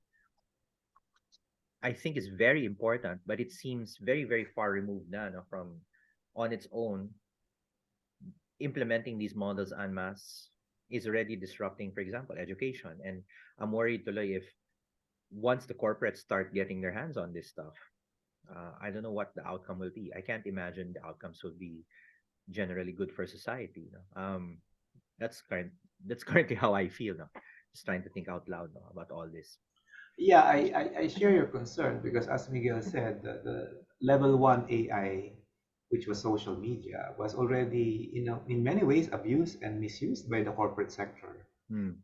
I think is very important, but it seems very far removed na, no, from on its own implementing these models en masse is already disrupting, for example, education. And I'm worried tuloy if once the corporates start getting their hands on this stuff, I don't know what the outcome will be. I can't imagine the outcomes will be generally good for society. No? That's current. That's currently how I feel now. Just trying to think out loud, no, about all this. Yeah, I share your concern, because, as Miguel said, the level one AI, which was social media, was already, in many ways abused and misused by the corporate sector, Hmm.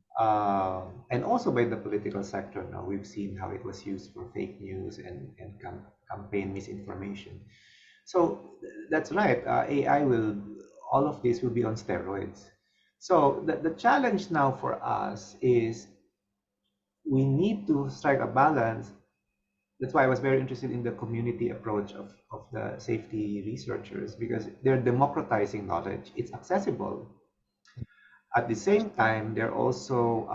and also by the political sector. Now we've seen how it was used for fake news and campaign misinformation. So that's right. AI will, all of this will be on steroids. So the challenge now for us is we need to strike a balance. That's why I was very interested in the community approach of the safety researchers, because they're democratizing knowledge. It's accessible. At the same time, they're also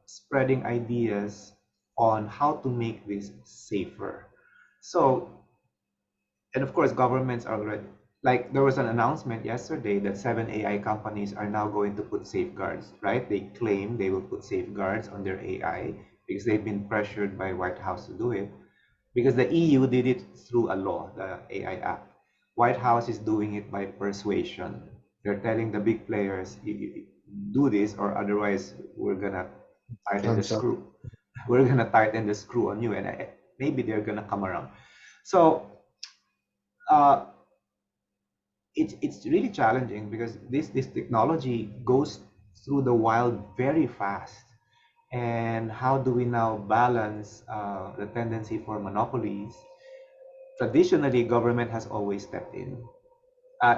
spreading ideas on how to make this safer. So, and of course, governments are already. like there was an announcement yesterday that 7 AI companies are now going to put safeguards, right? They claim they will put safeguards on their AI because they've been pressured by White House to do it. Because the EU did it through a law, the AI Act. White House is doing it by persuasion. They're telling the big players, you do this or otherwise we're gonna tighten the Thumbs up. screw. We're gonna tighten the screw on you, and maybe they're gonna come around. So uh, it's really challenging because this technology goes through the wild very fast. And how do we now balance the tendency for monopolies? Traditionally, government has always stepped in.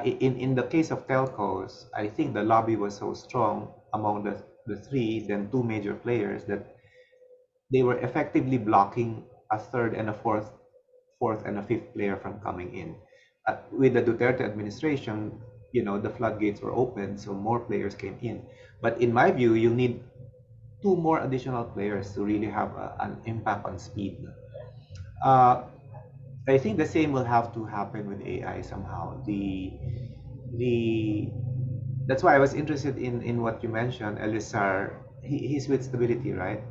In the case of telcos, I think the lobby was so strong among the three, then two major players, that they were effectively blocking a third and a fourth and a fifth player from coming in. With the Duterte administration, the floodgates were open, so more players came in. But in my view, you need two more additional players to really have an impact on speed. Uh, I think the same will have to happen with AI somehow. The That's why I was interested in what you mentioned, Elisar. He's with Stability, right?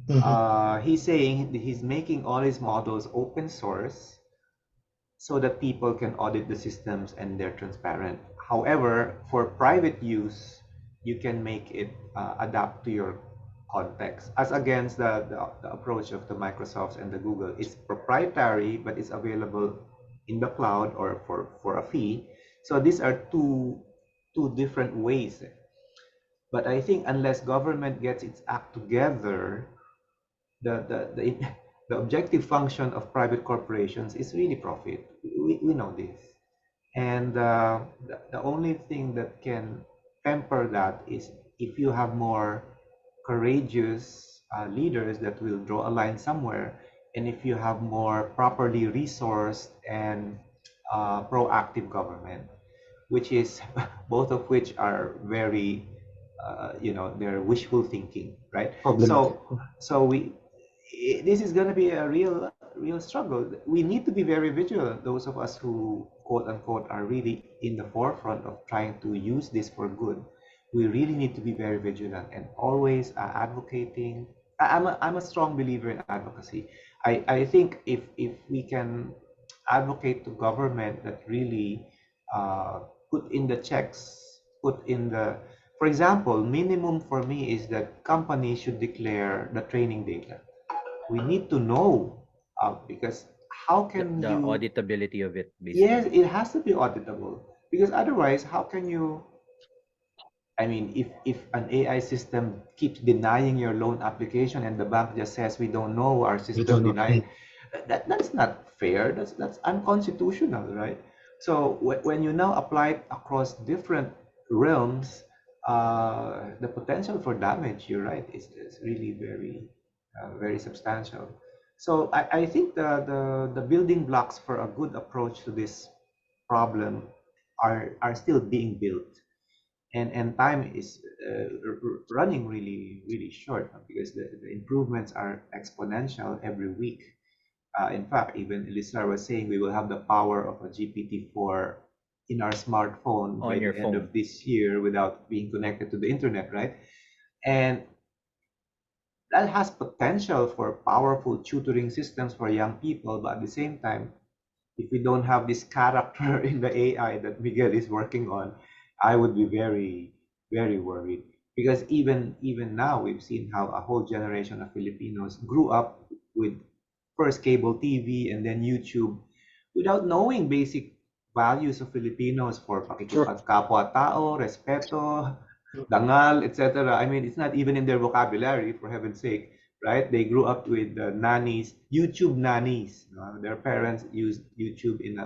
Mhm. He's saying he's making all his models open source so that people can audit the systems and they're transparent. However, for private use, you can make it adapt to your context, as against the approach of the Microsofts and the Google. It's proprietary, but it's available in the cloud or for a fee. So these are two different ways. But I think unless government gets its act together, the the objective function of private corporations is really profit. We know this. And the only thing that can temper that is if you have more courageous leaders that will draw a line somewhere, and if you have more properly resourced and proactive government, which is both of which are very, they're wishful thinking, right? Problematic. So this is going to be a real struggle. We need to be very vigilant. Those of us who quote unquote are really in the forefront of trying to use this for good, we really need to be very vigilant and always advocating. I'm a strong believer in advocacy. I think if we can advocate to government that really put in the checks, put in the, for example, minimum for me is that companies should declare the training data. We need to know, because how can The you, auditability of it, yes, basically. it has to be auditable, because otherwise how can you, I mean, if an AI system keeps denying your loan application and the bank just says we don't know, our We system don't know. denied, that's not fair. That's unconstitutional, right? So when you now apply it across different realms, the potential for damage, you're right, is really very substantial. So I think the building blocks for a good approach to this problem are still being built, and time is running really short, because the improvements are exponential every week. In fact, even Elisa was saying we will have the power of a GPT-4 in our smartphone by On the your end of phone. this year without being connected to the internet, right? And that has potential for powerful tutoring systems for young people, but at the same time, if we don't have this character in the AI that Miguel is working on, I would be very worried. Because even now, we've seen how a whole generation of Filipinos grew up with first cable TV and then YouTube without knowing basic values of Filipinos for Sure. pakikipagkapwa-tao, respeto, dangal, etc. I mean, it's not even in their vocabulary, for heaven's sake, right? They grew up with nannies, YouTube nannies. Their parents used YouTube in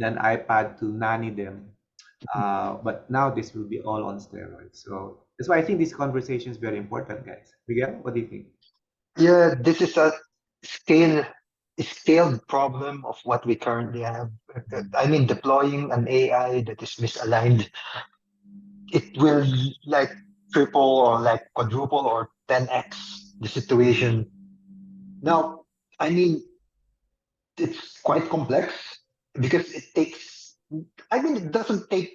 an iPad to nanny them. But now this will be all on steroids. So that's why I think this conversation is very important, guys. Miguel, what do you think? Yeah, this is a scale scaled problem of what we currently have. I mean, deploying an AI that is misaligned, it will like triple or like quadruple or 10x the situation. Mm. Now, I mean, it's quite complex. because it takes, I mean, it doesn't take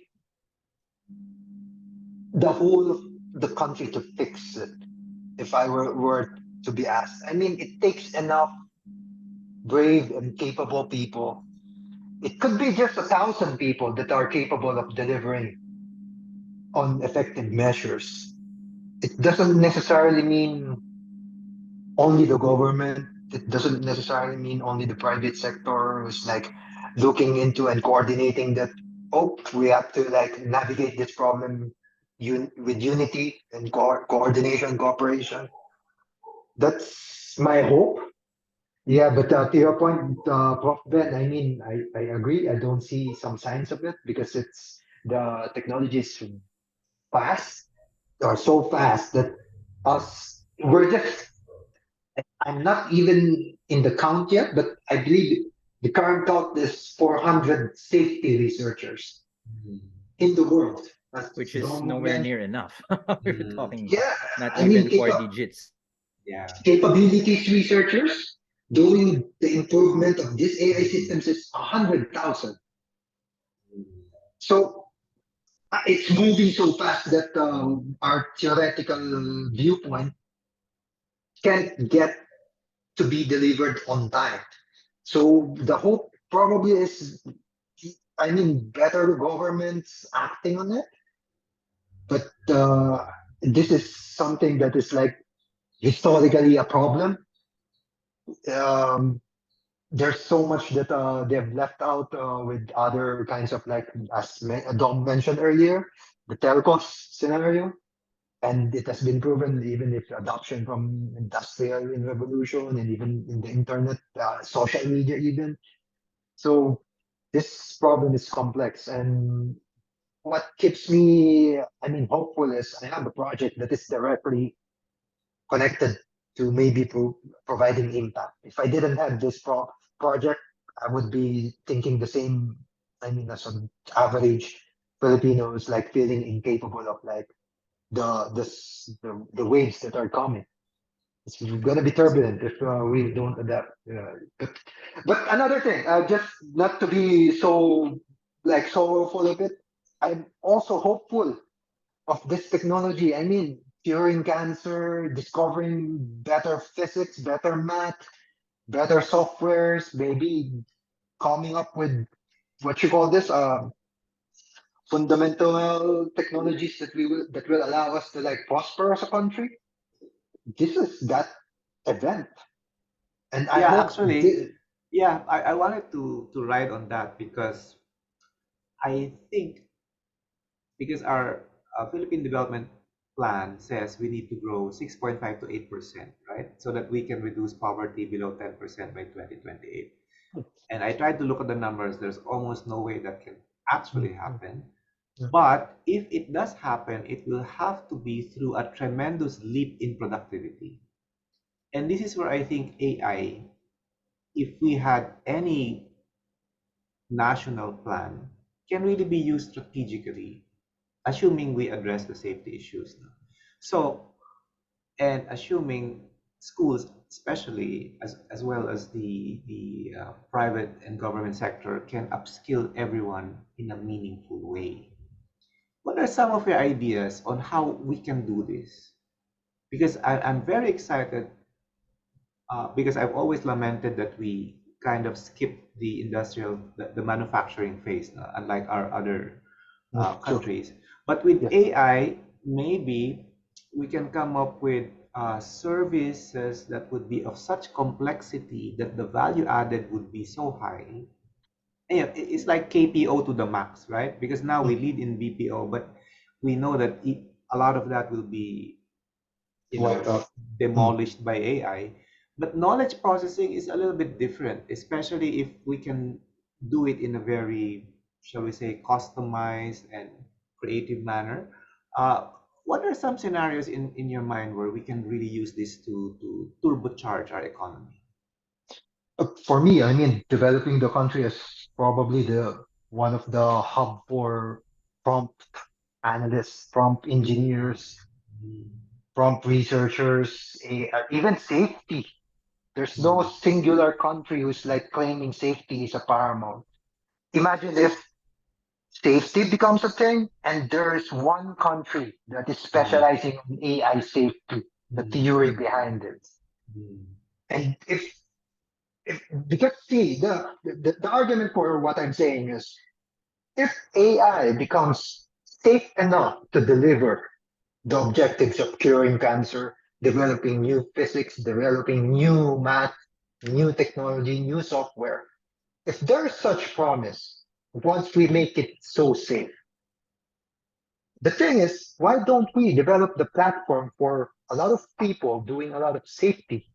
the whole of the country to fix it. If I were to be asked, I mean, it takes enough brave and capable people. It could be just 1,000 people that are capable of delivering on effective measures. It doesn't necessarily mean only the government. It doesn't necessarily mean only the private sector who's like looking into and coordinating that. Oh, we have to like navigate this problem with unity and coordination, cooperation. That's my hope. Yeah, but to your point, Prof. Ben, I mean, I agree. I don't see some signs of it because it's the technology is fast or so fast that us we're just I'm not even in the count yet, but I believe the current count is 400 safety researchers Mm. in the world. As which is Dom nowhere mentioned, near enough. We're Mm. talking yeah, not I mean, even four digits. Yeah. capabilities researchers doing the improvement of these AI systems is 100,000. Mm. So it's moving so fast that our theoretical viewpoint can't get to be delivered on time. So the hope probably is, I mean, better governments acting on it, but this is something that is like historically a problem. Um, there's so much that they've left out with other kinds of like, as Dom mentioned earlier, the telcos scenario. And it has been proven even if adoption from industrial revolution and even in the internet, social media even. So this problem is complex, and what keeps me, I mean, hopeful is I have a project that is directly connected to maybe providing impact. If I didn't have this project, I would be thinking the same. I mean, as an average Filipino is like feeling incapable of like the waves that are coming. It's gonna be turbulent if we don't adapt. But another thing, just not to be so like sorrowful of it, I'm also hopeful of this technology. I mean, curing cancer, discovering better physics, better math, better softwares, maybe coming up with what you call this, fundamental technologies that will allow us to like prosper as a country. This is that event, and I Yeah, hope actually, yeah, I wanted to write on that because I think because our Philippine Development Plan says we need to grow 6.5 to 8%, right? So that we can reduce poverty below 10% by 2028. And I tried to look at the numbers. There's almost no way that can actually happen. But if it does happen, it will have to be through a tremendous leap in productivity. And this is where I think AI, if we had any national plan, can really be used strategically, assuming we address the safety issues now. So, and assuming schools, especially as well as the private and government sector, can upskill everyone in a meaningful way. What are some of your ideas on how we can do this? Because I'm very excited because I've always lamented that we kind of skip the industrial, the manufacturing phase, unlike our other true. countries. But with Yes. AI, maybe we can come up with services that would be of such complexity that the value added would be so high. Yeah, it's like KPO to the max, right? Because now we lead in BPO, but we know that a lot of that will be, you Wiped know, out. Mm. demolished by AI. But knowledge processing is a little bit different, especially if we can do it in a very, shall we say, customized and creative manner. Uh, what are some scenarios in your mind where we can really use this to turbocharge our economy? For me, I mean, developing the country is probably the one of the hub for prompt analysts, prompt engineers, Mm, prompt researchers, even safety. There's no mm, singular country who's like claiming safety is a paramount. Imagine if safety becomes a thing and there is one country that is Mm, specializing in AI safety, the mm, theory mm, behind it. mm, And if because see the argument for what I'm saying is if AI becomes safe enough to deliver the objectives of curing cancer, developing new physics, developing new math, new technology, new software, if there is such promise, once we make it so safe, the thing is, why don't we develop the platform for a lot of people doing a lot of safety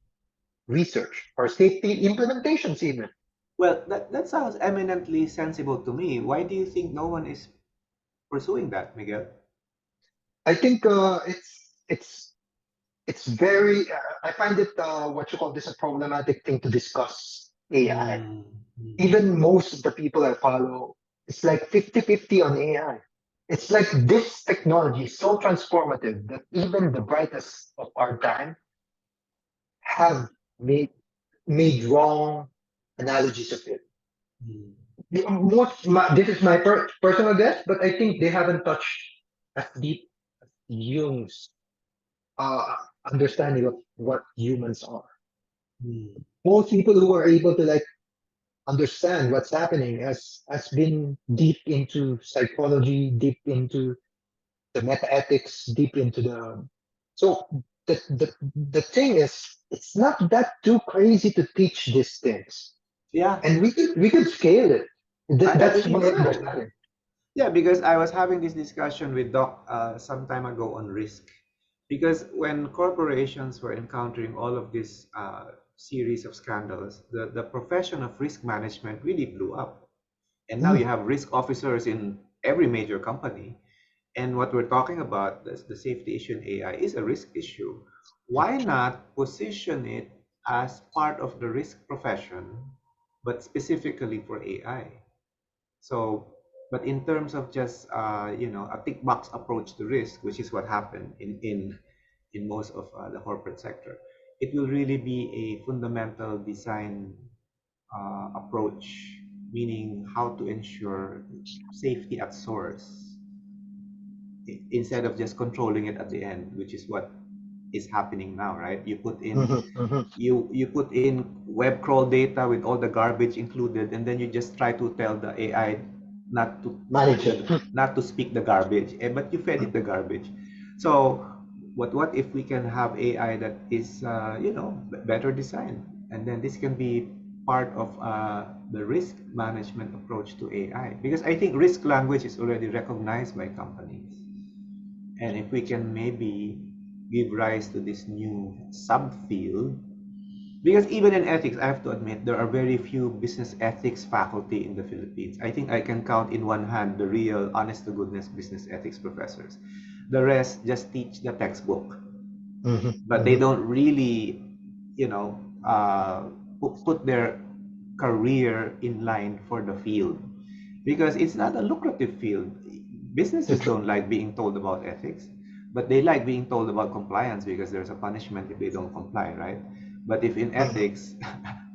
research or safety implementations even? Well, that sounds eminently sensible to me. Why do you think no one is pursuing that, Miguel? I think it's very I find it what you call this a problematic thing to discuss AI. Mm, mm, Even most of the people I follow, it's like 50-50 on AI. It's like this technology is so transformative that even the brightest of our time have made made wrong analogies of it. mm, This is my personal guess, but I think they haven't touched as deep as Jung's uh, understanding of what humans are. mm, Most people who are able to like understand what's happening has been deep into psychology, deep into the meta ethics, deep into the so the thing is it's not that too crazy to teach these things. yeah, And we could scale it. I That's believe my so. understanding. Yeah, because I was having this discussion with Doc some time ago on risk. Because when corporations were encountering all of this series of scandals, the profession of risk management really blew up. And now you Mm, have risk officers in every major company. And what we're talking about, the safety issue in AI, is a risk issue. Why not position it as part of the risk profession, but specifically for AI? So, but in terms of just a tick box approach to risk, which is what happened in most of the corporate sector, it will really be a fundamental design approach, meaning how to ensure safety at source instead of just controlling it at the end, which is what is happening now, right? mhm, mhm. You put in web crawl data with all the garbage included, and then you just try to tell the AI not to Manage it. not to speak the garbage, but you fed it the garbage. So what if we can have AI that is better designed, and then this can be part of the risk management approach to AI, because I think risk language is already recognized by companies. And if we can maybe give rise to this new subfield, because even in ethics, I have to admit, there are very few business ethics faculty in the Philippines. I think I can count in one hand the real, honest to goodness business ethics professors. The rest just teach the textbook, Mhm, but they mhm. don't really, you know, put their career in line for the field, because it's not a lucrative field. Businesses It's don't like being told about ethics, but they like being told about compliance because there's a punishment if they don't comply, right? But if in mhm. ethics,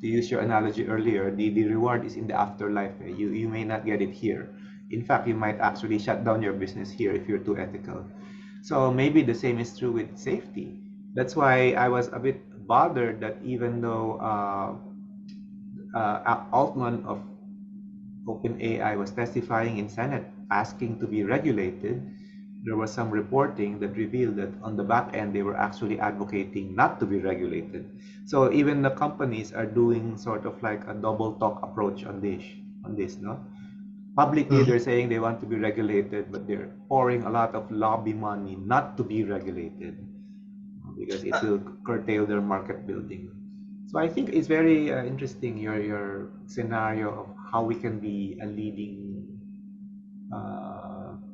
to use your analogy earlier, the reward is in the afterlife. You may not get it here. In fact, you might actually shut down your business here if you're too ethical. So maybe the same is true with safety. That's why I was a bit bothered that even though Altman of OpenAI was testifying in Senate asking to be regulated, there was some reporting that revealed that on the back end they were actually advocating not to be regulated. So even the companies are doing sort of like a double talk approach on this, no? Publicly Mhm. they're saying they want to be regulated, but they're pouring a lot of lobby money not to be regulated because it will curtail their market building. So I think it's very interesting your scenario of how we can be a leading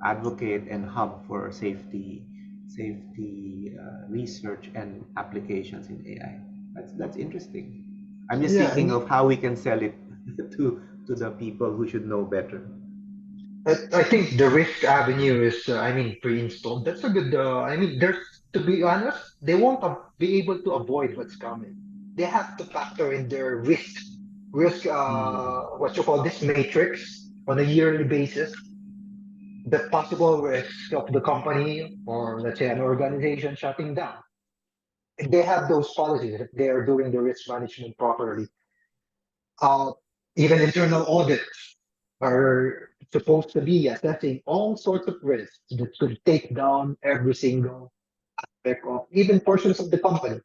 advocate and hub for safety research and applications in AI. That's interesting. I'm just Yeah, thinking of how we can sell it to the people who should know better. I think the risk avenue is, I mean, pre-installed. That's a good, I mean, there's, to be honest, they won't be able to avoid what's coming. They have to factor in their risk, Mm, what you call this matrix. on a yearly basis the possible risks of the company or let's say an organization shutting down. If they have those policies, if they are doing the risk management properly, uh, even internal audits are supposed to be assessing all sorts of risks that could take down every single aspect of even portions of the company.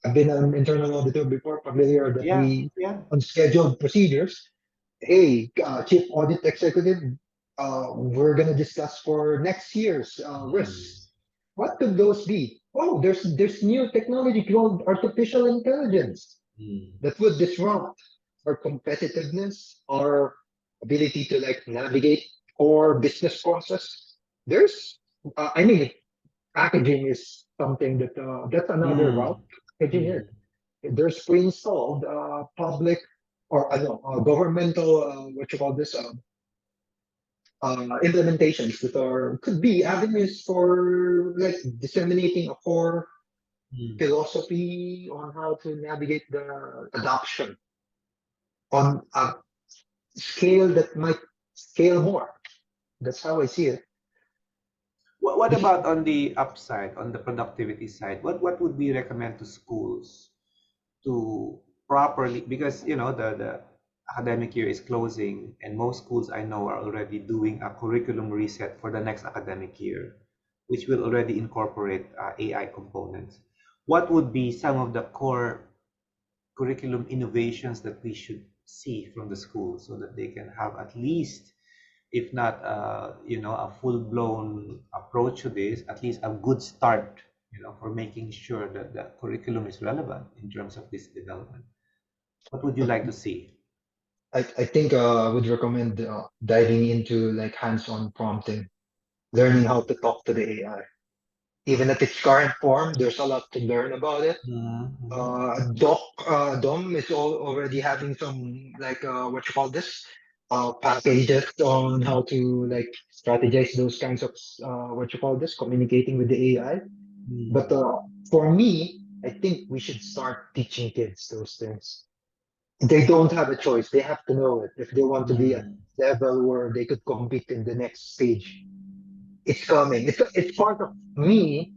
I've been an internal auditor before, familiar that Yeah, we yeah. on scheduled procedures. Hey, Chief Audit Executive, we're gonna discuss for next year's Mm, risks. What could those be? Oh, there's new technology called artificial intelligence mm, that would disrupt our competitiveness, our ability to like navigate core business process. There's, I mean, packaging is something that that's another route. mm, Packaging it. mm, There's pre-installed public or I know governmental what you call this implementations that are could be avenues for like disseminating a core mm. philosophy on how to navigate the adoption on a scale that might scale more. That's how I see it. What about on the upside, on the productivity side? What would we recommend to schools to properly, because the academic year is closing and most schools I know are already doing a curriculum reset for the next academic year, which will already incorporate AI components. What would be some of the core curriculum innovations that we should see from the school so that they can have at least, if not a full-blown approach to this, at least a good start, for making sure that the curriculum is relevant in terms of this development? What would you like to see? I think I would recommend diving into like hands-on prompting, learning how Mm, to talk to the AI. Even at its current form, there's a lot to learn about it. mm, Dom is already having some like what you call this packages on how to like strategize those kinds of what you call this communicating with the AI. But mm, for me, I think we should start teaching kids those things. They don't have a choice. They have to know it if they want to be at mm, level where they could compete in the next stage. It's coming. It's part of me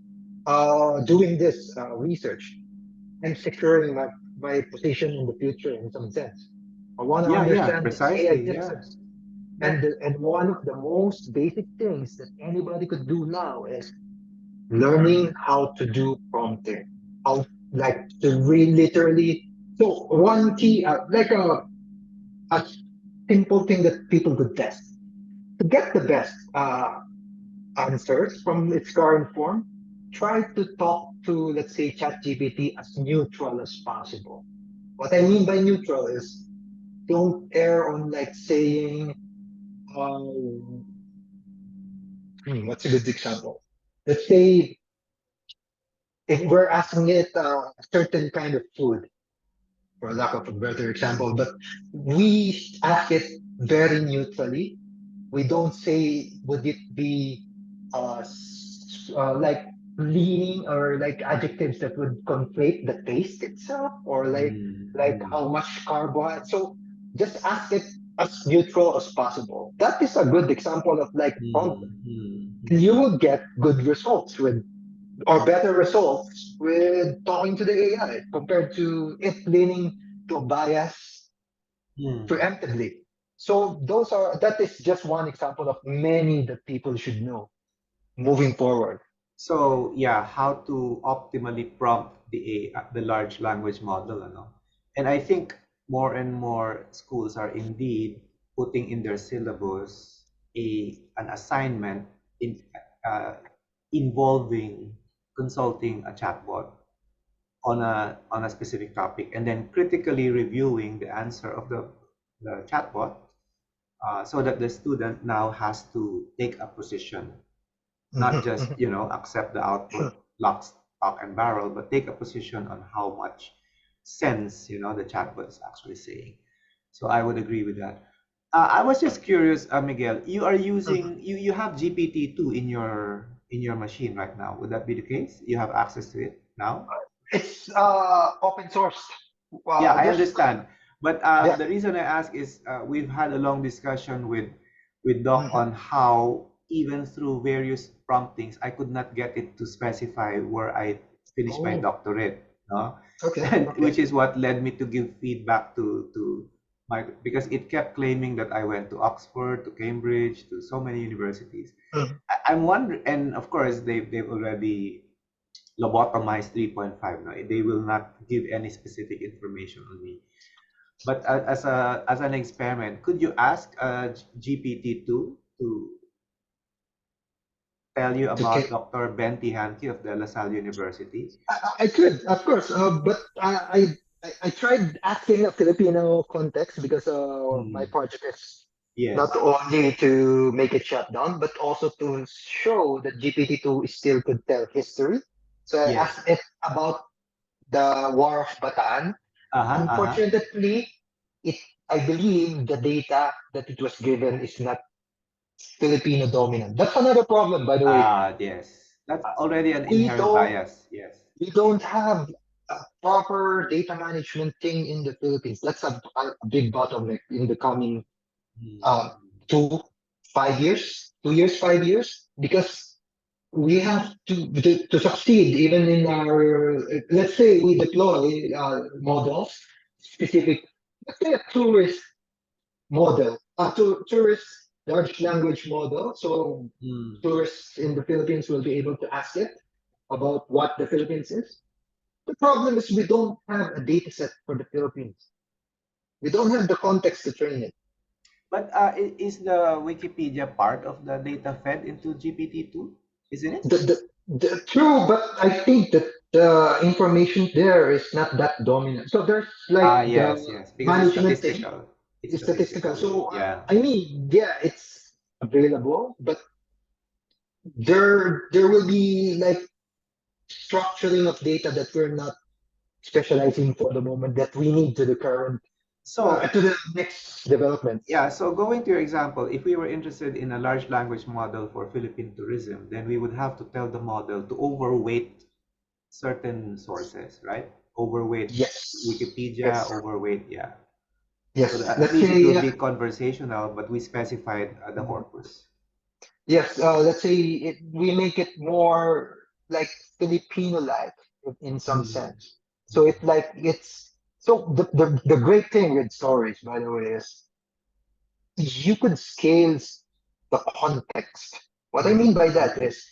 doing this research and securing my position in the future in some sense. I want to yeah, understand this AI precisely, yeah, systems. yeah, And one of the most basic things that anybody could do now is learning how to do prompting. How like to read literally. So one key like a simple thing that people could test to get the best answers from its current form. Try to talk to let's say ChatGPT as neutral as possible. What I mean by neutral is don't err on like saying, um, what's a good example? Let's say if we're asking it a certain kind of food, for lack of a better example, but we ask it very neutrally. We don't say, would it be like leaning or like adjectives that would conflate the taste itself or mm, like mm, how much carbohydrate. So just ask it as neutral as possible. That is a good example of like prompt. mm, mm, You mm, will get good results with or better results with talking to the AI compared to it leaning to a bias mm. preemptively. So that is just one example of many that people should know moving forward. So yeah, how to optimally prompt the large language model, And I think more and more schools are indeed putting in their syllabus an assignment uh, involving consulting a chatbot on a specific topic and then critically reviewing the answer of the chatbot, so that the student now has to take a position, not just accept the output lock, stock and barrel, but take a position on how much sense the chatbot is actually saying. So I would agree with that. I was just curious, Miguel, you are using you have GPT-2 in your machine right now. Would that be the case? You have access to it now? It's open source. Yeah, I There's understand. But yeah. the reason I ask is we've had a long discussion with with Doc Mhm. on how even through various promptings, I could not get it to specify where I finished my Oh, doctorate, no? okay, And okay. which is what led me to give feedback to my, because it kept claiming that I went to Oxford, to Cambridge, to so many universities. Mhm. I'm wondering, and of course they've already lobotomized 3.5 now. They will not give any specific information on me. But as an experiment, could you ask GPT-2 to tell you about Okay. Dr. Ben Teehankee of De La Salle University? I could, of course, but I tried asking a Filipino context because my Hmm. project is not Yes. only to make it shut down, but also to show that GPT-2 still could tell history. So I Yes. asked it about the War of Bataan. Uh-huh. Uh-huh. Unfortunately, it I believe the data that it was given is not Filipino dominant. That's another problem, by the way. Ah, yes. That's already an We inherent don't bias. Yes. we don't have a proper data management thing in the Philippines. That's a big bottleneck in the coming uh, Hmm. 2 5 years, 2 years, 5 years, because we have to succeed even in our, let's say we deploy models specific, let's say a tourist model, tourist large language model. So Hmm. tourists in the Philippines will be able to ask it about what the Philippines is. The problem is we don't have a data set for the Philippines. We don't have the context to train it. But is the Wikipedia part of the data fed into GPT-2? Isn't it? True, but I think that the information there is not that dominant. So there's like Ah, the yes, yes. Because it's management thing statistical. It's is statistical. statistical. So Yeah. I mean, yeah, it's available, but there will be like structuring of data that we're not specializing for the moment that we need to the current So, to the next developments. yeah, so going to your example, if we were interested in a large language model for Philippine tourism, then we would have to tell the model to overweight certain sources, right? Overweight Yes. Wikipedia, Yes. overweight, yeah. So Yes. that at Let's least it will say be conversational, but we specified the corpus. yes. Let's say we make it more like Filipino-like in some Mm. sense. So it's so the great thing with stories, by the way, is you could scale the context. What I mean Mm. by that is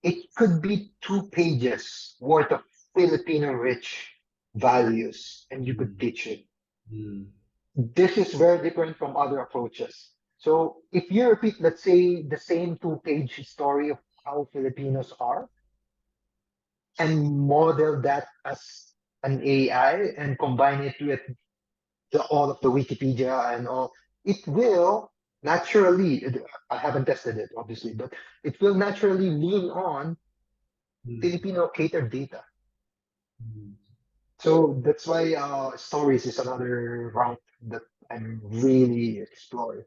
it could be 2 pages worth of Filipino rich values, and you could Mm. teach it. Mm. This is very different from other approaches. So if you repeat, let's say, the same 2 page story of how Filipinos are and model that as an AI and combine it with all of the Wikipedia and all, it will naturally, I haven't tested it obviously, but it will naturally lean on Mm. Filipino catered data. Mm. So that's why stories is another route that I'm really exploring.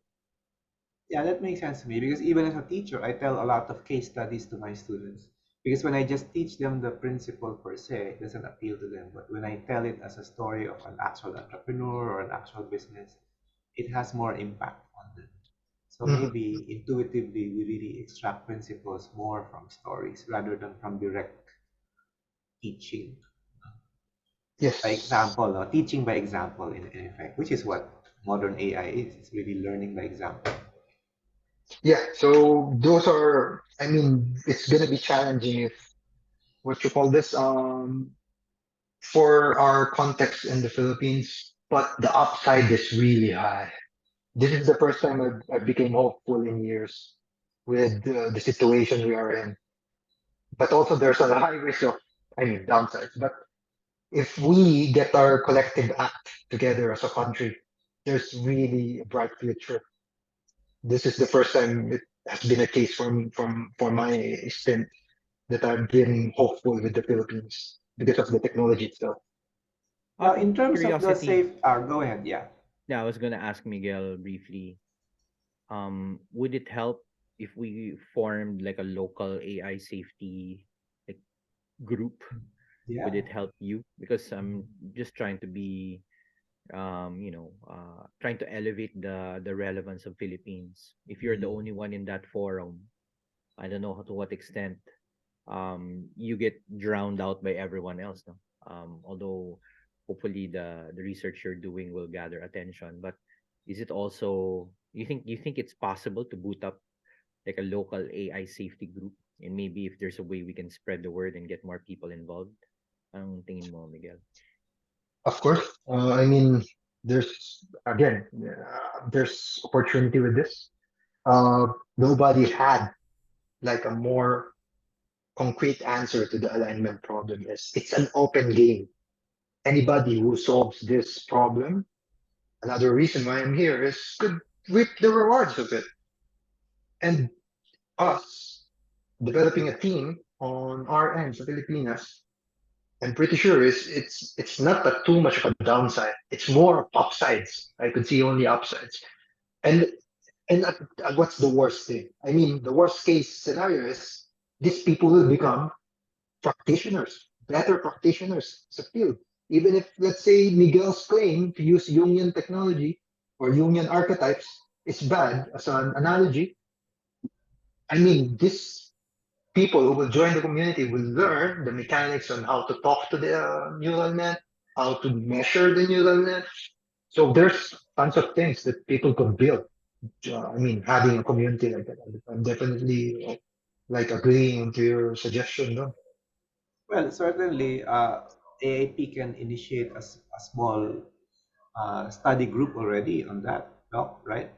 Yeah, that makes sense to me because even as a teacher, I tell a lot of case studies to my students. Because when I just teach them the principle per se, it doesn't appeal to them. But when I tell it as a story of an actual entrepreneur or an actual business, it has more impact on them. So Mhm. maybe intuitively, we really extract principles more from stories rather than from direct teaching. By Yes. example, no? Teaching by example, in effect, which is what modern AI is. It's really learning by example. Yeah. So those are, I mean, it's gonna be challenging if what you call this, for our context in the Philippines, but the upside is really high. This is the first time I became hopeful in years with the situation we are in. But also there's a high risk of, I mean, downsides. But if we get our collective act together as a country, there's really a bright future. This is the first time it has been a case for me for my stint that I've been hopeful with the Philippines because of the technology itself. Now, Out of in terms of the curiosity, safe, go ahead. Yeah. yeah, I was gonna ask Miguel briefly. Would it help if we formed like a local AI safety like group? Yeah. Would it help you? Because I'm just trying to be trying to elevate the relevance of Philippines. If you're the Mm. only one in that forum, I don't know to what extent you get drowned out by everyone else. No? Although hopefully the research you're doing will gather attention, but is it also you think it's possible to boot up like a local AI safety group, and maybe if there's a way we can spread the word and get more people involved? Anong tingin mo, Miguel? Of course. I mean, there's opportunity with this. Nobody had like a more concrete answer to the alignment problem. It's an open game. Anybody who solves this problem, another reason why I'm here is could reap the rewards of it. And us developing a team on our end, the Filipinas, I'm pretty sure it's not a too much of a downside. It's more of upsides. I could see only upsides. And what's the worst thing? I mean, the worst case scenario is these people will become practitioners, better practitioners in the field. Even if, let's say, Miguel's claim to use Jungian technology or Jungian archetypes is bad as an analogy, I mean, these people who will join the community will learn the mechanics on how to talk to the neural net, how to measure the neural net. So there's tons of things that people could build. I mean, having a community like that, I'm definitely like agreeing to your suggestion, though. Well, certainly, AIP can initiate a small study group already on that, no? Right?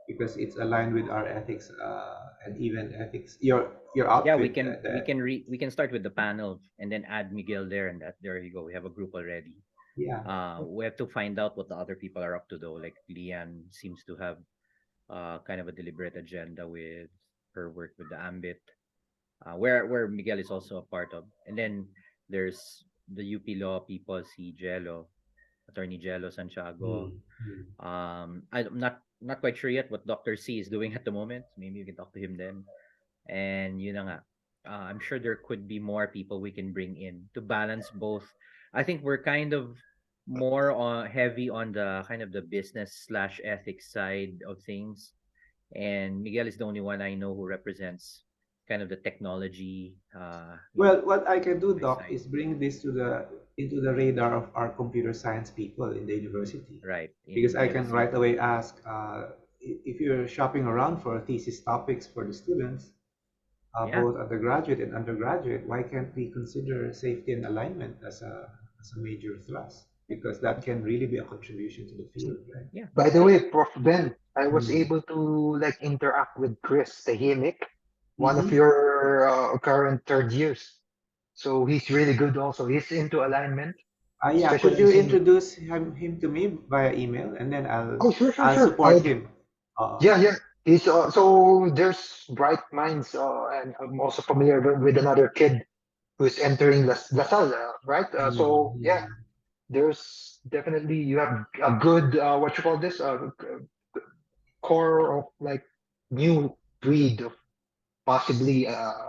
Because it's aligned with our ethics and even ethics. Your Yeah, we outfit, can we can re we can start with the panel and then add Miguel there, and that there you go. We have a group already. yeah. We have to find out what the other people are up to though. Like Lian seems to have kind of a deliberate agenda with her work with the Ambit, where Miguel is also a part of. And then there's the UP Law people, si Jello, Attorney Jello Santiago. Mm, mm. I'm not quite sure yet what Dr. C is doing at the moment. Maybe you can talk to him then. And yun na nga. I'm sure there could be more people we can bring in to balance both. I think we're kind of more heavy on the kind of the business slash ethics side of things, and Miguel is the only one I know who represents kind of the technology, Well, what I can do, Doc, side, is bring this to the into the radar of our computer science people in the university, right? because In I can USC. right away ask if you're shopping around for thesis topics for the students, Yeah, both undergraduate and undergraduate, why can't we consider safety and alignment as a major thrust? yeah, Because that can really be a contribution to the field, right? yeah. By the I way, Prof. Ben, I was Mm. able to like interact with Chris Teehankee, one of Mm-hmm. your current third years. So he's really good also. He's into alignment, Yeah, could you specializing. introduce him to me via email, and then Oh, sure, sure, I'll sure. support him. Uh, Yeah, yeah. He's so there's bright minds, and I'm also familiar with another kid who's entering La Salle, right? So yeah, mm, there's definitely you have a good what you call this core of like new breed of possibly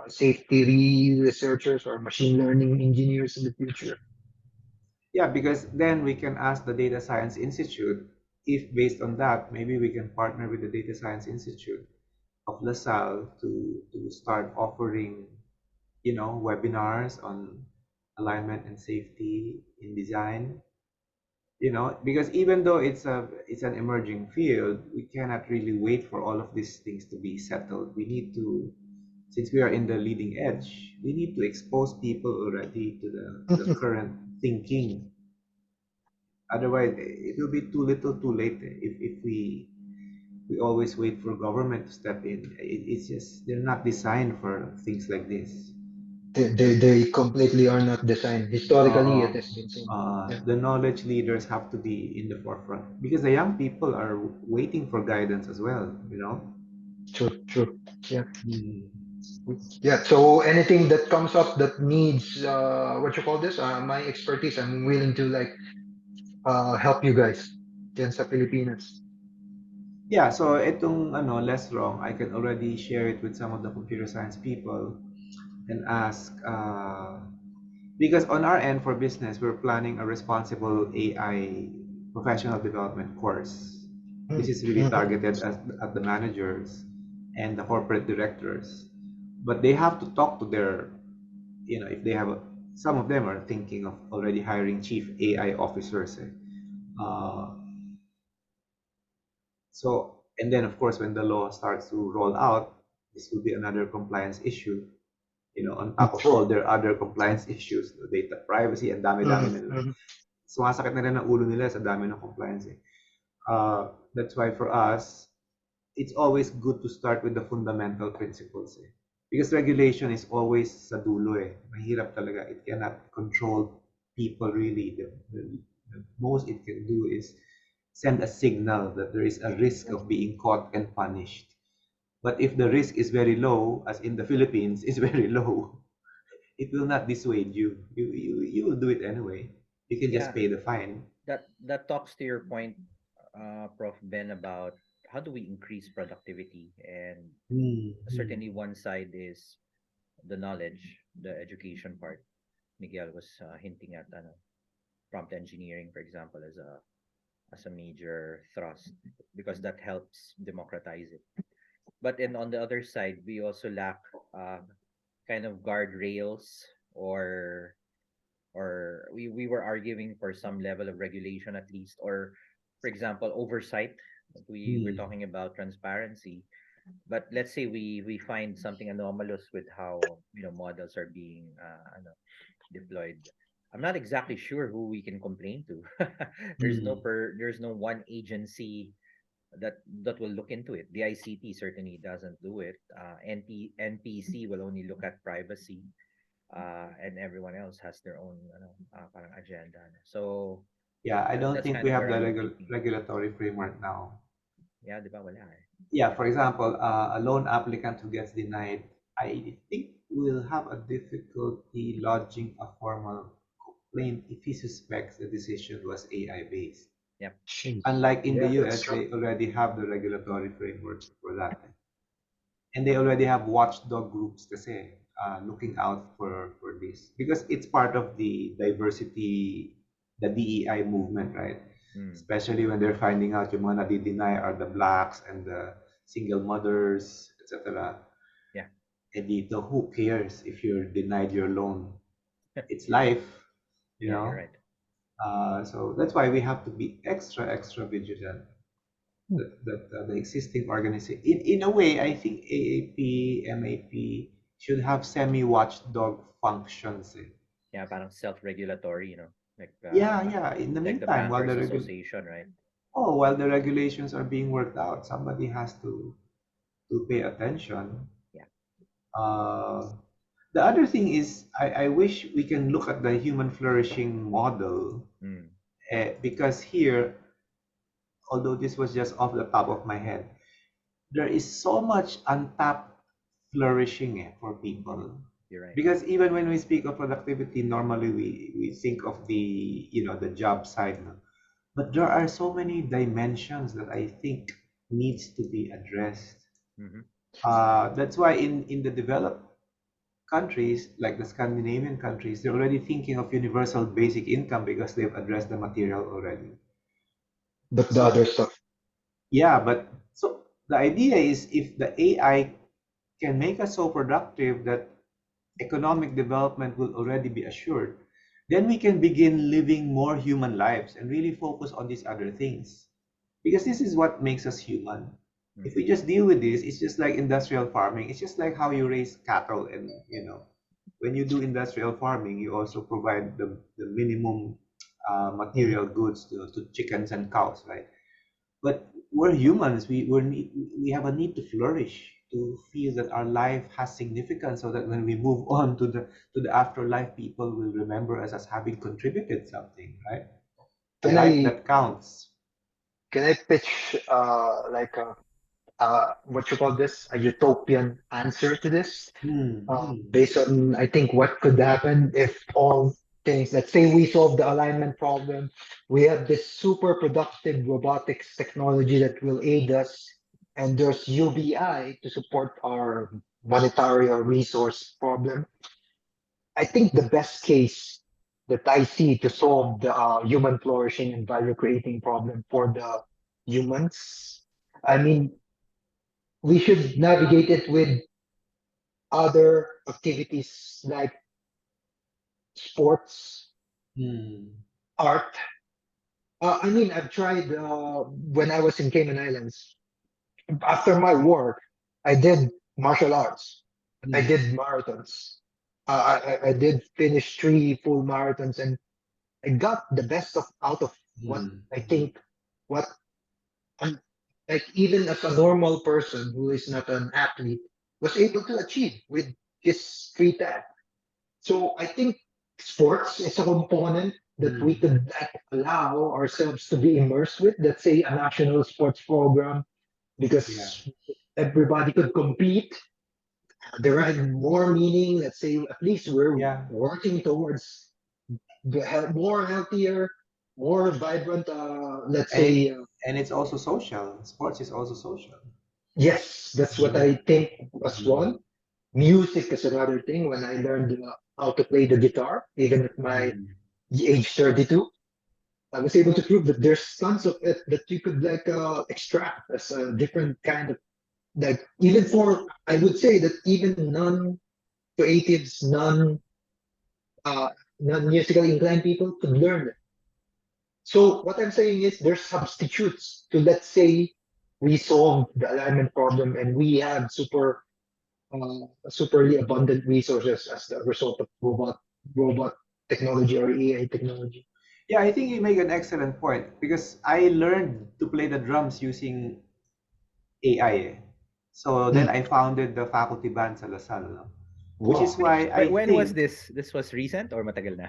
safety researchers or machine learning engineers in the future. yeah, because then we can ask the Data Science Institute if, based on that, maybe we can partner with the Data Science Institute of LaSalle to start offering, webinars on alignment and safety in design. Because even though it's an emerging field, we cannot really wait for all of these things to be settled. We need to, since we are in the leading edge, we need to expose people already to the current thinking. Otherwise, it will be too little, too late if we always wait for government to step in. It's just they're not designed for things like this. They completely are not designed. Historically, it Uh, has been seen. Yeah, the knowledge leaders have to be in the forefront because the young people are waiting for guidance as well. true, true. Yeah. Mm. Yeah, so anything that comes up that needs what you call this, my expertise, I'm willing to like help you guys dyan sa Pilipinas. Yeah, so itong less wrong, I can already share it with some of the computer science people and ask because on our end for business, we're planning a responsible AI. professional development course. This Mm, is really mhm, targeted at the managers and the corporate directors, but they have to talk to their, if they have some of them are thinking of already hiring chief AI officers. Uh, and then of course, when the law starts to roll out, this will be another compliance issue, on top of all true. their other compliance issues, data privacy, and dami-dami Mhm, na nila. mhm. Sumasakit na rin ang ulo nila sa dami ng compliance eh. That's why for us, it's always good to start with the fundamental principles eh. Because regulation is always sa dulo eh. Mahirap talaga. It cannot control people really. The most it can do is send a signal that there is a risk of being caught and punished. But if the risk is very low, as in the Philippines is very low, it will not dissuade you. You will do it anyway. You can just Yeah, pay the fine. that talks to your point, Prof. Ben, about how do we increase productivity, and Mm-hmm. certainly one side is the knowledge, the education part. Miguel was hinting at prompt engineering, for example, as a major thrust because that helps democratize it. But then on the other side, we also lack uh, kind of guardrails, or we were arguing for some level of regulation at least, or for example oversight. We're Mm. talking about transparency, but let's say we find something anomalous with how models are being deployed. I'm not exactly sure who we can complain to. Mm. There's no one agency that will look into it. The ICT certainly doesn't do it. NPC will only look at privacy, and everyone else has their own parang agenda. So Yeah, I don't that's think kind we of have where the I'm thinking. regulatory framework now. Yeah, di ba wala eh. Yeah, for example, a loan applicant who gets denied, I think will have a difficulty lodging a formal complaint if he suspects the decision was AI based. Yep. Mm. Unlike in the Yeah, that's US, true. they already have the regulatory framework for that. And they already have watchdog groups kasi, looking out for this. Because it's part of the diversity, the DEI movement, right? Mm. Especially when they're finding out yung mga nadi-deny are the blacks and the single mothers, etc. Yeah. And dito, who cares if you're denied your loan? It's life, you Yeah, you're know? right. So that's why we have to be extra, extra vigilant Mm. that the existing organization, in a way, I think AAP, MAP should have semi-watchdog functions. Eh. Yeah, parang self-regulatory, Yeah, yeah. In the like the meantime, Bankers Association, right? while the regulations are being worked out, somebody has to pay attention. Yeah. Uh, the other thing is, I wish we can look at the human flourishing model, Mm. because here, although this was just off the top of my head, there is so much untapped flourishing for people. You're right. Because even when we speak of productivity, normally we think of the job side. No? But there are so many dimensions that I think needs to be addressed. Mm-hmm. That's why in the developed countries, like the Scandinavian countries, they're already thinking of universal basic income because they've addressed the material already. But the So other stuff. yeah, but so the idea is if the AI can make us so productive that economic development will already be assured, then we can begin living more human lives and really focus on these other things. Because this is what makes us human. If Mm. we just deal with this, it's just like industrial farming. It's just like how you raise cattle, and when you do industrial farming, you also provide the minimum Mhm. material goods to chickens and cows, right? But we're humans. We have a need to flourish, to feel that our life has significance, so that when we move on to the afterlife, people will remember us as having contributed something, right? A Can life I that counts. can I pitch like a what you call this, a utopian answer to this? Hmm. Based on, I think, what could happen if all things, let's say we solve the alignment problem, we have this super productive robotics technology that will aid us, and there's UBI to support our monetary or resource problem. I think the best case that I see to solve the human flourishing and value creating problem for the humans. I mean, we should navigate it with other activities like sports, Mm. art. I mean, I've tried when I was in Cayman Islands. After my work, I did martial arts. I Mm. did marathons. I did finish 3 full marathons, and I got the best of out of what Mm. I think what I'm like even as a normal person who is not an athlete was able to achieve with his free time. So I think sports is a component that we Mm. could like, allow ourselves to be immersed with. Let's say a national sports program Yeah. because everybody could compete. There are more meaning. Let's say at least we're Yeah. working towards more healthier, more vibrant. Let's And say and it's also social. Sports is also social. yes, that's what Mm. I think was Mm. one. Music is another thing. When I learned how to play the guitar, even at my Mm. age 32, I was able to prove that there's tons of it that you could like extract as a different kind of like even for I would say that even non-creatives, uh, non-musically inclined people could learn it. So what I'm saying is there's substitutes to let's say we solve the alignment problem and we have superly abundant resources as the result of robot technology or AI technology. Yeah, I think you make an excellent point because I learned to play the drums using AI. So then Hmm. I founded the faculty band sa Lasal, no? Which is Wow. why I When was think this? This was recent or matagal na?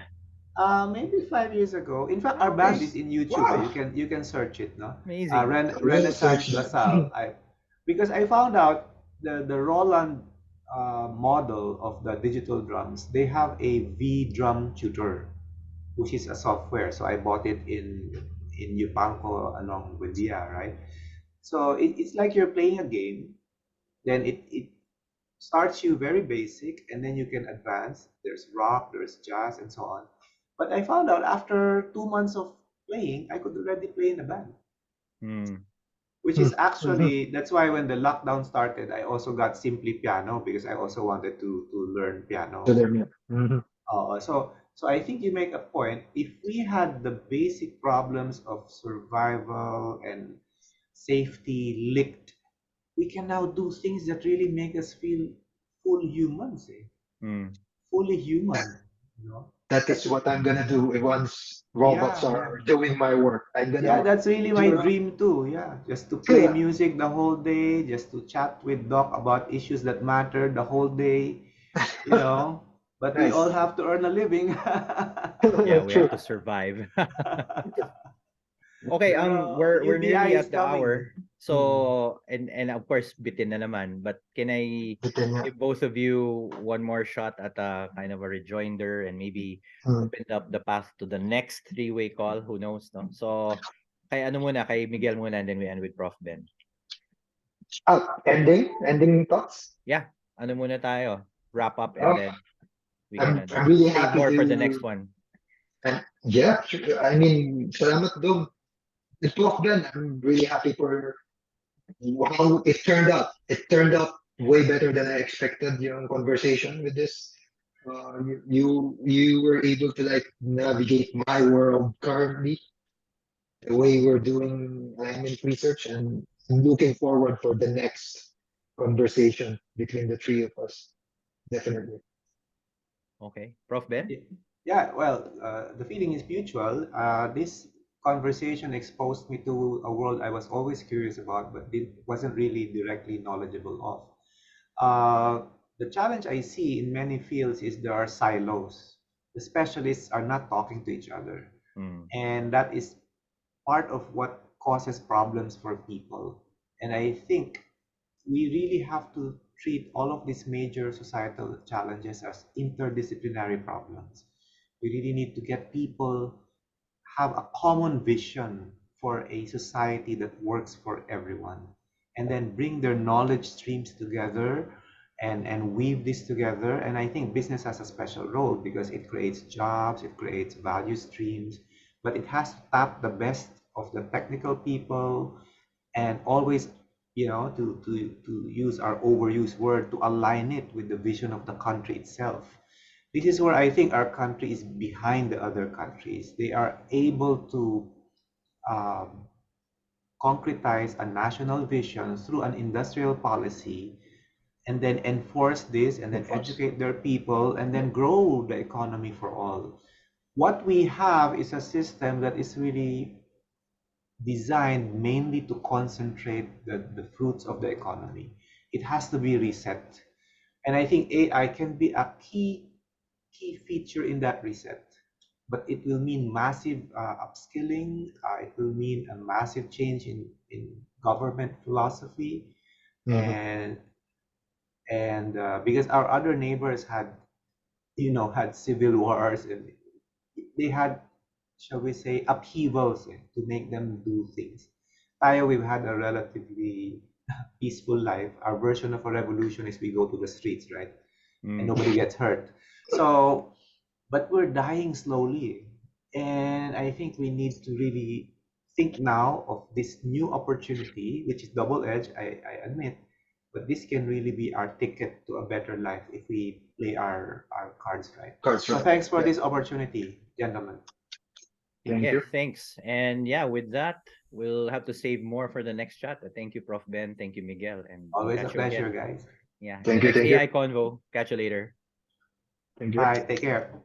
maybe 5 years ago. In fact, our Ah, band okay. is in YouTube. Wow. You can search it, no? Amazing. I'm gonna search Renaissance that. LaSalle. Because I found out the Roland model of the digital drums. They have a V drum tutor, which is a software. So I bought it in Yupanco along with Dia, right? So it's like you're playing a game. Then it starts you very basic and then you can advance. There's rock, there's jazz, and so on. But I found out after 2 months of playing, I could already play in a band. Hmm. Which Hmm. is Mhm. actually that's why when the lockdown started, I also got simply piano because I also wanted to learn So piano. there, yeah. Mhm. So I think you make a point. If we had the basic problems of survival and safety licked, we can now do things that really make us feel full humans, eh? Hmm. Fully That, human, you know? that is That's what I'm gonna do once robots yeah, yeah. are doing my work. I'm Yeah, gonna that's really my do a dream too. Yeah, just to play yeah. music the whole day, just to chat with Doc about issues that matter the whole day, you know. But we all Nice. have to earn a living. Yeah, we have True. to survive. Okay, The we're UBI nearly is at the coming. hour. Hmm. So and of course bitin na naman, but can I But then, yeah. give both of you one more shot at a kind of a rejoinder and maybe Hmm. open up the path to the next three-way call, who knows, no? So kay ano muna, kay Miguel muna and then we end with Prof Ben. Ending thoughts. Yeah, ano muna tayo? Wrap up and Oh, then we can I'm really save happy more for the to next one. and yeah, sure. I mean, salamat dong. It's both done. I'm really happy for how it turned out. It turned out way better than I expected. Yung conversation with this, you were able to like navigate my world currently, the way we're doing alignment research, and I'm looking forward for the next conversation between the three of us. Definitely. Okay. Prof Ben? Yeah, well, the feeling is mutual. This conversation exposed me to a world I was always curious about, but wasn't really directly knowledgeable of. The challenge I see in many fields is there are silos. The specialists are not talking to each other, Hmm. and that is part of what causes problems for people. And I think we really have to treat all of these major societal challenges as interdisciplinary problems. We really need to get people have a common vision for a society that works for everyone and then bring their knowledge streams together and weave this together. And I think business has a special role because it creates jobs, it creates value streams, but it has to tap the best of the technical people and always, to use our overused word, to align it with the vision of the country itself. This is where I think our country is behind the other countries. They are able to um, concretize a national vision through an industrial policy and then enforce this and then Enforce. educate their people and then grow the economy for all. What we have is a system that is really designed mainly to concentrate the fruits of the economy. It has to be reset. And I think AI can be a key feature in that reset. But it will mean massive upskilling. It will mean a massive change in government philosophy, Mhm. and because our other neighbors had civil wars, and they had, shall we say, upheavals to make them do things. Tayo, we've had a relatively peaceful life. Our version of a revolution is we go to the streets, right? And Mm. nobody gets hurt. So, but we're dying slowly. And I think we need to really think now of this new opportunity, which is double-edged, I admit, but this can really be our ticket to a better life if we play our cards right. Cards So right. thanks for Yeah. this opportunity, gentlemen. Thank Yeah, you. thanks. And yeah, with that, we'll have to save more for the next chat. Thank you, Prof. Ben. Thank you, Miguel. And we'll Always a catch you pleasure, again. guys. Yeah, in the Thank you. next Thank you. AI Convo. Catch you later. Thank you. Bye. Take care.